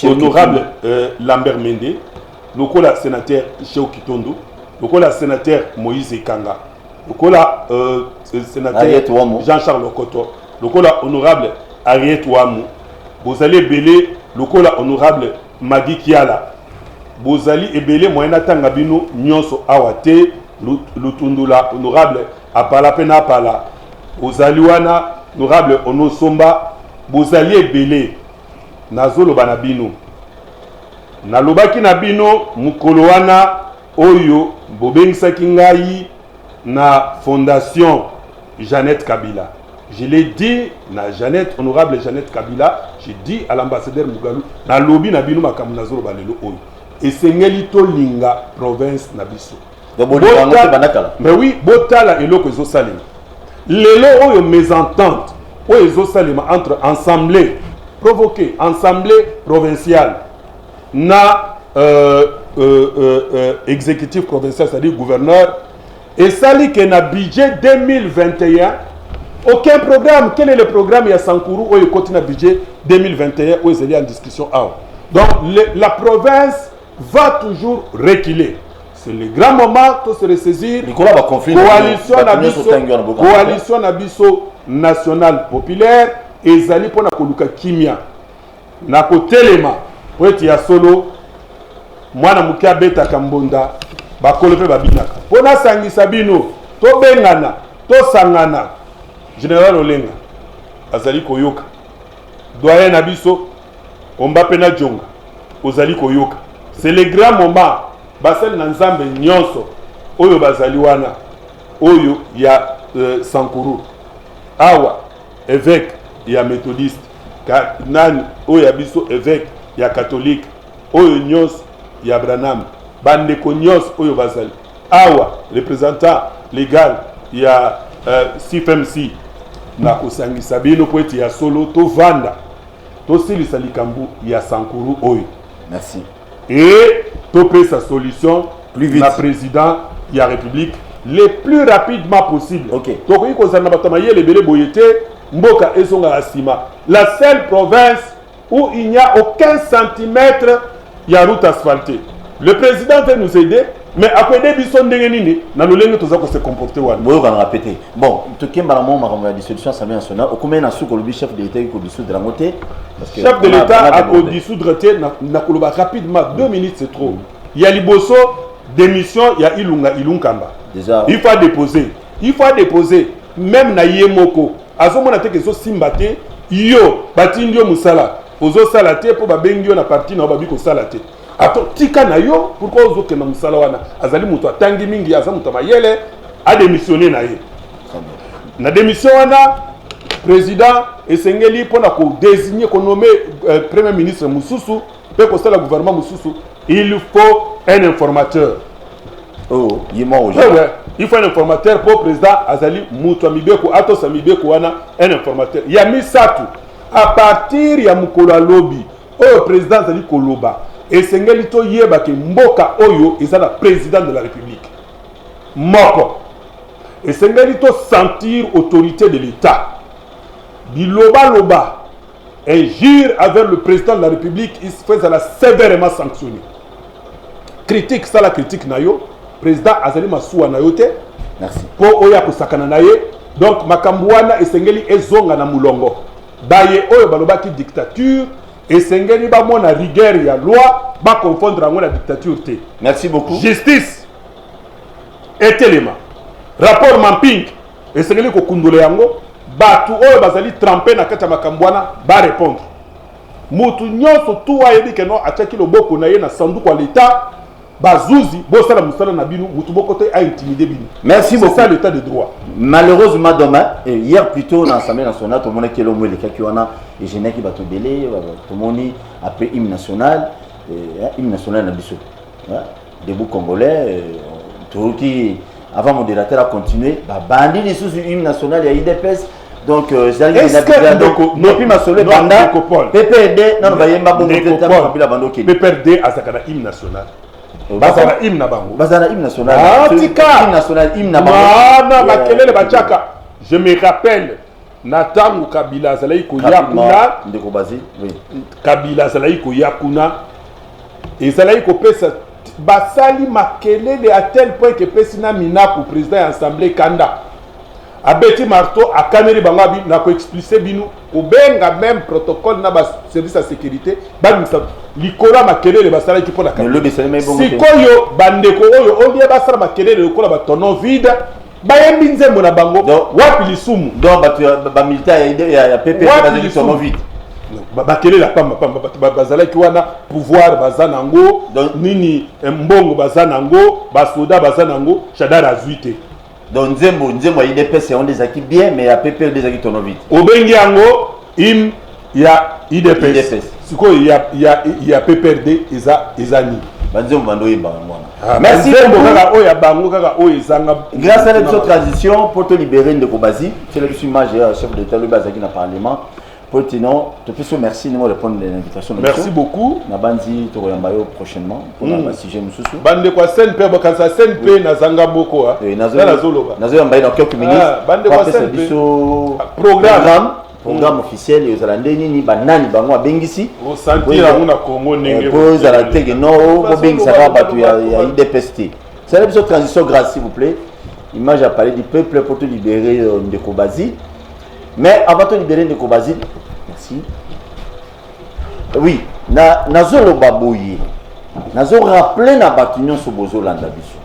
honorable Lambert Mende, lokola sénateur Cheo Kitondo, lokola sénateur Moïse Ekanga, lokola sénateur Jean-Charles Okoto, lokola honorable Ariet Ouamou, Bozali Ebele, lokola honorable Magi Kiala, Bozali Ebele moyena tanga bino nyonso awate lutundula honorable apala pena apala, Bozali wana honorable Onosomba, Bozali Ebele nazolo bana bino nalobaki na bino mukolo wana oyo bobengisaki ngai na fondation Jeannette Kabila. Je l'ai dit na Jeannette, honorable Jeannette Kabila, j'ai dit à l'ambassadeur Mugalu na lobi na bino makambo nazolo balelo oyo esengeli to linga province na biso. Mais oui, botala eloko ezosalema lelo oyo mésentente oyo ezosalema entre assemblée provoqué, assemblée provinciale, na exécutif provincial, c'est-à-dire gouverneur, et ça dit que na budget 2021, aucun programme. Quel est le programme? Il y a Sankuru, où il y a budget 2021, où il y a en discussion. Donc la province va toujours reculer. C'est le grand moment de se ressaisir. Coalition Nabiso nationale populaire ezali pona koluka kimia na kotelema po ete ya solo mwana moke abetaka mbonda bakolo mpe babinaka mpo nasangisa bino tobengana tosangana. Général Olenga azali koyoka doyen na biso omba mpe na jonga ozali koyoka. C'est le grand moment basali na nzambe nyonso oyo bazali wana oyo ya Sankuru awa évêque ya méthodiste nani oyo ya biso évêque ya catholique oyo nyonso ya Branham bandeko nyonso oyo bazali awa représentant légal ya CFMC na kosangisa bino po ete ya solo tovanda tosilisa likambo ya Sankuru oyo. Merci. Et topé sa solution plus vite. La président de la République le plus rapidement possible. Ok. Donc il y a les belé boyete mboka esonga asima. La seule province où il n'y a aucun centimètre il y a route asphaltée. Le président veut nous aider, mais après des bisons de nini, na lolenge toza ko se comporter wana. Bon, on va répéter. Bon, to kemba la moma la dissolution Assemblée nationale, au combien na sou le chef de l'État qui dissoudre la montée parce que chef de l'État a dissoudre na koloba rapidement 2 minutes c'est trop. Il y a liboso démission, il y a Ilunkamba. Déjà il faut déposer même na yemoko. Azomona te kezo simbate yo batindio musala. Ozo salate pour babengio na parti na babiko salate. Attends, tika na yo pourquoi ozo ke na musala wana azali muto atangi mingi aza muto mayele a démissionné na ye. Na démission wana président esengeli pona ko désigner ko nommer premier ministre Mususu pe ko sala gouvernement Mususu, il faut un informateur. Oh, yimo ojo. Ouais, il faut un informateur pour président azali muto amibeko ato samibeko wana un informateur. Ya misatu à partir ya mukolo lobby o président azali koloba esengeli to yeba ke mboka oyo ezala président de la République. Moko esengeli to sentir autorité de l'État. Biloba loba agir avec le président de la République, il se fait sévèrement sanctionner. Critique ça la critique nayo président azali masuwa nayote. Merci. Po oya kusakana naye donc makambuana esengeli ezonga na mulongo. Baye oyo balobaki dictature esengeli ba mona rigueur ya loi ba confondre ngo la dictature te. Merci beaucoup. Justice etelema rapport mapping esengeli ko kundole yango batu oyo bazali tremper na kata makambwana ba répondre. Mutu nyonso tu ayebi ke no ataki loboko na ye na sanduku ya l'état bazuzi bosala musala na binu mutu boko te a intimider binu. Merci beaucoup. C'est ça l'état de droit. Malheureusement demain hier plutôt dans l'Assemblée nationale tout le monde qui le le qui wana et géné qui va tout belé tout le monde après hymne national na biso. Debout congolais tout qui avant modérateur a continué bandi les sous hymne national et IDPS. Donc depuis ma solé banda PPRD non ba yemba bon la bando qui PPRD azakana hymne national. Bazana hymne na bango. Bazana hymne national. Hymne national hymne na bango. Na bakelele bachaka. Je me rappelle Natangu Kabila azalai ko yakuna ndeko bazi oui. Kabila azalai ko yakuna ezalai ko pesa basali makelele à tel point que pesina mina pour président de l'Assemblée Kanda. Abeti marteau a kameri bangabi na ko expliquer binu ko benga même protocole na ba service de sécurité ba misa likola makelele basala ki pona ka sikoyo bandeko oyo olie basala makelele likola ba tono vide ba yembi nzembo na bango wapi lisumu donc ba militaire ya PP bazali tono vide bakelele pamba bazala ki wana pouvoir bazana ngo nini mbongo bazana ngo basoda bazana ngo chadara azuite. Donc Nzembo ya IDPS on des acquis bien mais ya PP des acquis tono vite. Obengi yango im ya IDPS. Siko ya PPRD ezani. Banzembo bando yeba mwana. Merci beaucoup kaka oya bango kaka oyo ezanga. Grâce à notre transition pour te libérer de Kobazi, c'est le image chef de l'État le bazaki na parlement. Pour tino, te fais merci de répondre à l'invitation. Merci beaucoup. Na banzi to yambayo prochainement pour un sujet mususu. Bande kwa SNP bakanza SNP na zanga boko ha. Na zoloba. Na zoloba dans quelques minutes. Bande kwa SNP. Programme officiel et aux Alandais ni banani bango bengisi. Au sentir na Congo ndenge. Pose à la tege no bo bengisa ka batu ya IDPST. C'est la transition grâce s'il vous plaît. Image à parler du peuple pour te libérer de Kobazi. Mais avant de libérer Ndeko Basile, merci. Oui, nazo lo baboye. Nazo rappeler na batunion sur Bozolanda biso.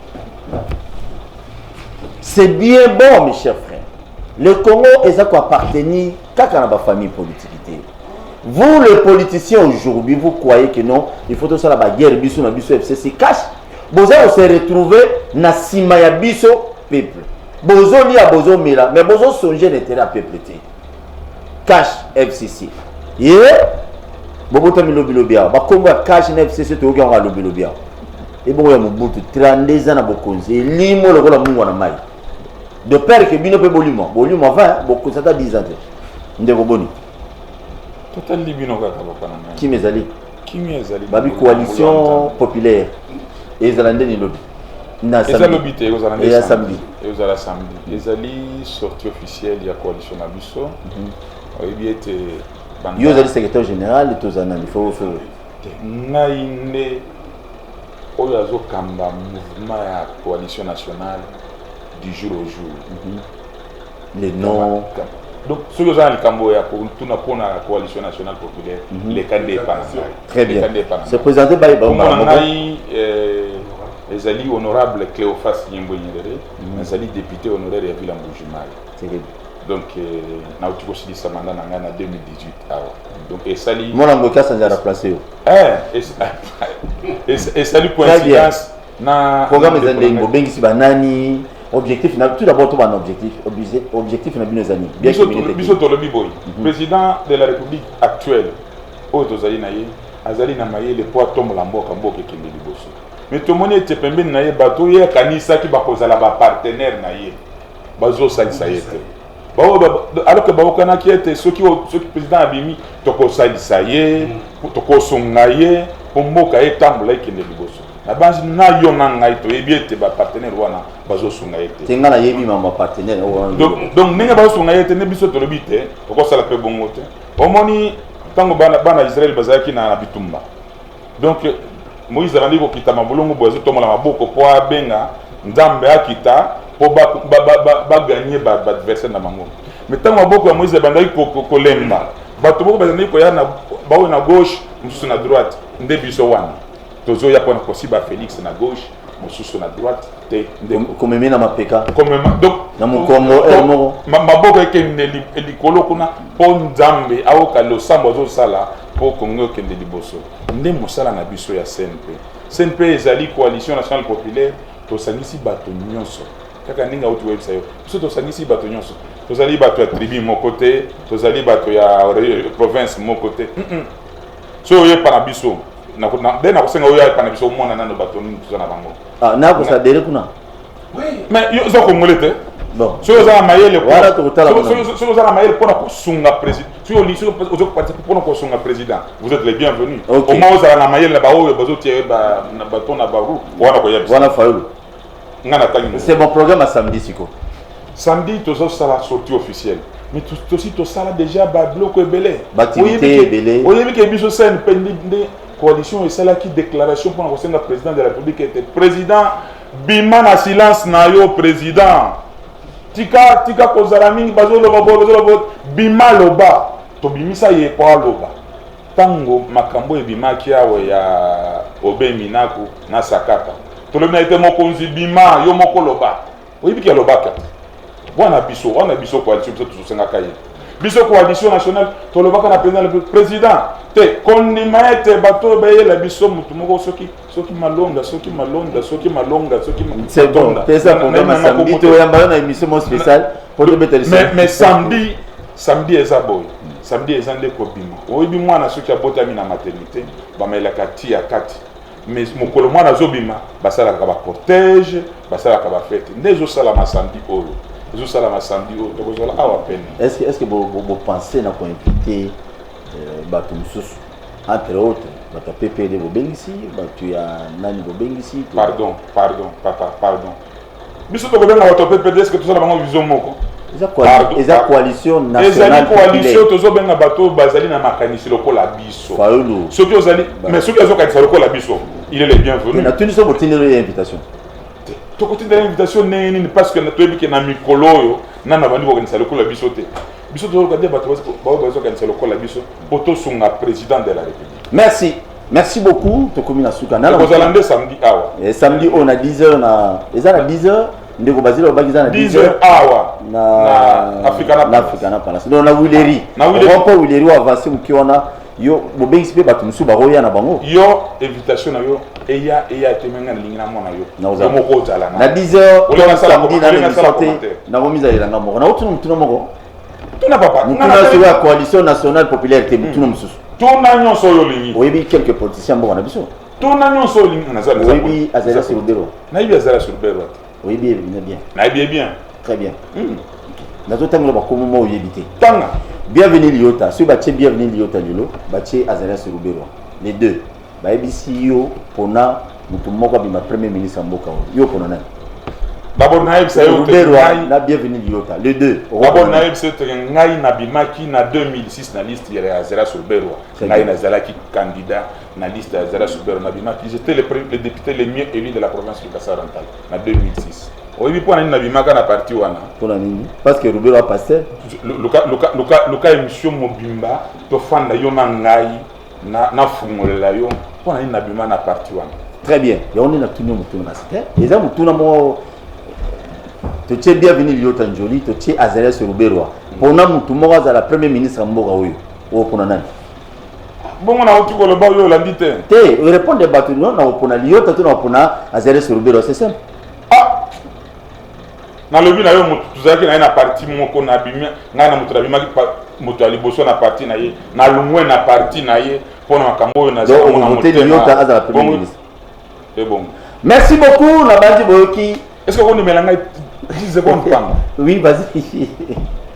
C'est bien bon, mes chers frères. Le Congo est appartenu qu'à la famille politique. Vous, les politiciens aujourd'hui, vous croyez que non, il faut tout ça la guerre, biso na biso FCC cache. Bozo se retrouver na sima ya biso peuple. Bozo li a bozo mela, mais bozo songer l'intérêt à peuple té. Cache FCC. Bobo tamilo bilobia. Ba Congo cache na FCC to ga lobi lobia. Et bon ya mubutu 32 ans na bokonzi. Limo le kola mungu na mai. De père que bino pe bolimo. Bolimo 20, boko ça 10 ans. Ndeko boni. Total libino kaka bapananga. Qui mezali? Qui mezali? Babi coalition populaire. Et Zalande ni lobby. Na samedi. Ezali lobby te, ezali et samedi. Ezali samedi. Ezali sortie officielle ya coalition na biso. Oyebi ete banda. Yo ezali secrétaire général de Tozana, il faut Naïne oyo azokamba mouvement ya coalition nationale du jour au jour. Les noms. Donc, ce que vous avez pour la coalition nationale populaire, les candidats. Très bien. C'est présenté par les alliés honorables Cléophas Yembo Yendere, les alliés députés honoraires de la ville en Boujimai. Donc, nous avons aussi dit ça en 2018. Donc, et salut. Mon avocat s'en a remplacé. Et salut coïncidence. Programme des Andéngo, Bengisi Banani. Objectif, tout d'abord, tout un objectif na bino zani. Bien que biso tolobi boy. Président de la République actuelle, Ozali Naye, Azali Namaye, le poids tombe lamboka mboka kende liboso. Mais tout le monde était pembe naye bato ye kanisa ki bakozala ba partenaire naye. Bazo salisa yete. Alors que baokana ki ete soki président abimi toko salisa ye, toko songa ye, pour mboka ye tambola kende liboso. La base na yona ngai to ebiete ba partenaire wana bazo sunga yete tenga na yebi ma partenaire donc ninga bazo sunga yete ne biso to lobite ko sala pe bongo te omoni tango bana Israël bazaki na bitumba donc Moïse alandi ko kita mabulungu bozo to mala maboko po abenga nzambe akita po ba gagner ba adversaire na mango mais tango maboko ya Moïse bandaki ko lemba bato boko bazandi ko ya na bawo na gauche mususu na droite nde biso wana Tozo ya pona possible Félix na gauche, Mosusu na droite, comme même na mapeka. Comme donc na mukongo maboko ekende likolo kuna po nzambe aoka lo sambo zo sala po Congo kende liboso. Nde mosala na biso ya CNP ezali coalition nationale populaire to sanisi bato nyonso. Kaka ninga utu website yo. Biso to sanisi bato nyonso. Tozali bato ya tribu mon côté, tozali bato ya province mon côté. So ye para biso na kusenga oya kana biso mona nano bato ni tuzana bango na ko sa dere kuna oui mais yo zo ko ngolete bon so za mayele ko wala to tala so za mayele pona ko sunga président so li so zo participer pona ko sunga président vous êtes les bienvenus au moins za na mayele ba oyo bazo tie ba na bato na baru wana ko yebisa wana faulu ngana tangi c'est mon programme à samedi siko samedi tozo sala sortie officielle mais aussi to sala déjà ba bloc ebele activité ebele oyebi ke biso sen pendinde coalition et celle qui déclaration pour le président de la République était président bima na silence na yo président tika kozala mingi bazolo bima loba to bimisa ye pa loba tango makambo ebima ki awe ya obeminaku na sakata to le mete mokonzi bima yo moko loba oyibi ki lobaka wana biso coalition biso tusenga kaye biso coalition nationale to lobaka na président te kondimaete bato baye la biso mutu moko soki malonga c'est bon pesa programme samedi to yamba na émission spéciale pour te mettre mais samedi ezaboy samedi ezande ko bima oyibi mwana soki abotami na maternité bamelaka ti ya kati mais mokolo mwana zobima basalaka ba cortège basalaka ba fête ndezo sala ma samedi oyo est-ce que vous pensez à inviter entre autres PPD Bobengisi, Nani Bobengisi? Pardon. Biso to kobenga bato PPD est-ce que tout ça bango vision moko? Eza coalition nationale. Eza coalition tozo benga bato bazali na makanisi lokola biso. Faulu. Soki ozali mais soki azo kanisa lokola biso, il est le bienvenu. Na tuni so botinelo invitation. To côté de l'invitation nini parce que na toyebi ke na mikolo yo nana bandi ko kanisa lokola biso te. biso to regarder bato bazo kanisa lokola biso poto sunga président de la République. Merci beaucoup to komina suka na ko zalande samedi awa et samedi on a 10h na ezala 10h ndeko bazilo bagiza na 10h awa na Africana Palace donc na Wileri on pas Wileri wa avancer mukiona yo bobengisi pe bato musu baroya na bango yo invitation na yo eya temenga na lingina mona yo moko zala na 10h samedi na santé na bomiza elanga moko na otuna mutuna moko tuna papa mutuna sur la coalition nationale populaire te mutuna mususu tuna nyonso yo lingi oyebi quelques politiciens mbo na biso tuna nyonso yo lingi na zala oyebi azala sur Rubero na ibi azala sur Rubero oyebi bien na ibi bien très bien nazo tangola bakomo mo oyebi te tanga bienvenue Liota sur batie bienvenue Liota lilo batie azala sur Rubero les deux bayebi yo pona mutu moko bima premier ministre mboka yo pona nani d'abord naïb ça yo na bienvenue Liota les deux d'abord naïb c'est ngai na bimaki na 2006 na liste ya Azera Soubero ngai na zalaki candidat na liste ya Azera Soubero na bimaki j'étais le député le mieux élu de la province du Kassa-Oriental na 2006 oyebi pona nini na bimaka na parti wana pona nini parce que Rubero a passé luka émission mobimba to fanda yo na ngai na fungolela yo pona nini na bima na parti wana très bien yo ni na tuni mutuna na c'était eza mutuna mo to tie bienvenue Liota Njoli to tie Azala sur Rubero pona mutu moko za la premier ministre mboka oyo o pona nani bongo na otuko lo ba yo landi te répondre batu non na pona Liota to na pona Azala sur Rubero c'est simple na lobi na yo mutu tuzaki na na parti moko na bimia nga na mutu na bimaki mutu aliboso na parti na ye na lumwe na parti na ye pona makambo yo na za mona mutu Liota azala premier ministre et bon merci beaucoup na bandi boyoki est-ce que on me langa 10 secondes panga oui vas-y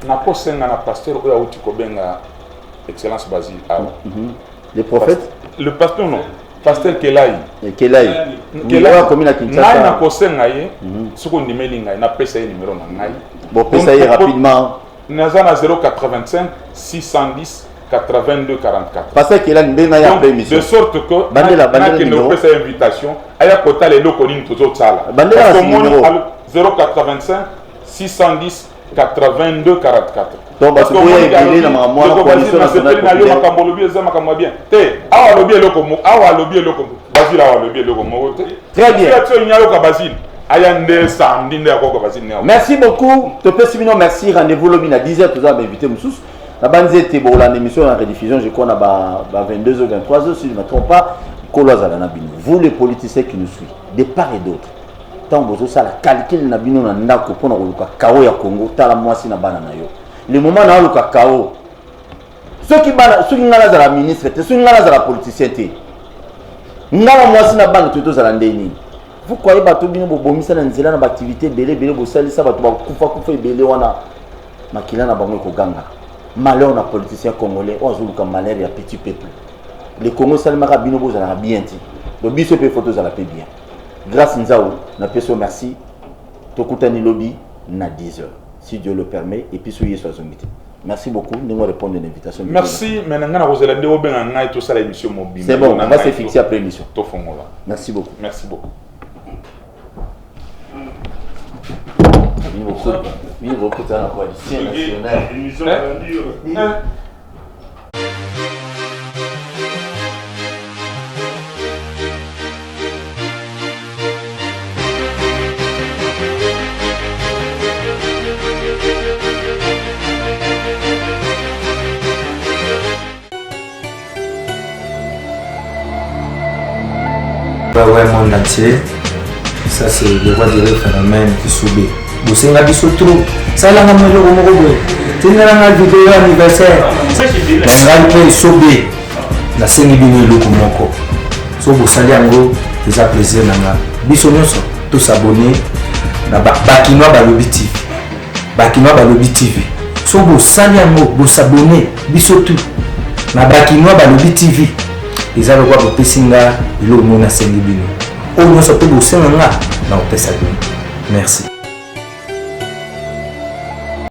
na posenga na pasteur oya uti ko benga excellence Basile le prophète le pasteur non pasteur Kelai comme la Kinshasa na posenga ye soko ndimeli ngai na pesa ye numéro na ngai bon pesa ye rapidement naza na 085 610 82 44 parce que là ndena ya émission de sorte que bandela numéro pesa invitation aya kota le loko nini tozo tsala bandela numéro 085 610 82 44 donc parce que vous avez na maman la coalition nationale na yo makambo lobi eza makambo bien te awa lobi eloko mo awa lobi eloko Basile awa lobi eloko mo te très bien tu nyayo ka Basile aya nde samedi nde akoko Basile ne merci beaucoup to pessimino merci rendez-vous lobi na 10h tous invité mususu la banzete bon la émission en rediffusion je crois na ba 22h 23h si je ne me trompe pas kolazala na bino vous les politiciens qui nous suivent de part et d'autre tant bozo ça la calcul na bino na ndako pona koluka kao ya Congo tala mwasi na bana na yo le moment na luka kao ceux qui ngala za la ministre te ceux ngala za la politicien te ngala mwasi na bana to za la ndeni vous croyez bato bino bobomisa na nzela na activité belé bo salisa bato ba kufa belé wana makila na bango ko ganga malheur na politicien congolais ozuluka malheur ya petit peuple le Congo salimaka bino bozala bien ti do biso pe photos za la pe bien grâce nzao na peso merci tokutani lobby na 10h si Dieu le permet et puis soyez sur Zombité. Merci beaucoup de nous répondre à l'invitation. Merci mais nanga vous allez ndewo benga ngai to sala émission mobile. C'est bon, on va se fixer après l'émission. To fongola. Merci beaucoup. Merci beaucoup. Oui, beaucoup de la coalition nationale. Émission ouais, monde entier. Ça c'est le roi du phénomène qui subit. Bosenga biso trop. Ça là ngamo lo mo go. Tinga nga vidéo anniversaire. Bangal pe sobe. La sengi bini lo moko. So bosali yango déjà plaisir nanga. Biso nyonso to s'abonner na Bakinois Balobi TV. Bakinois Balobi TV. So bosali yango bo s'abonner biso tout. Na Bakinois Balobi TV. Ils avaient quoi pour Pessinga, l'eau non à Sengi Bino. Au moins, ça peut bosser là, non, Pessaguin. Merci.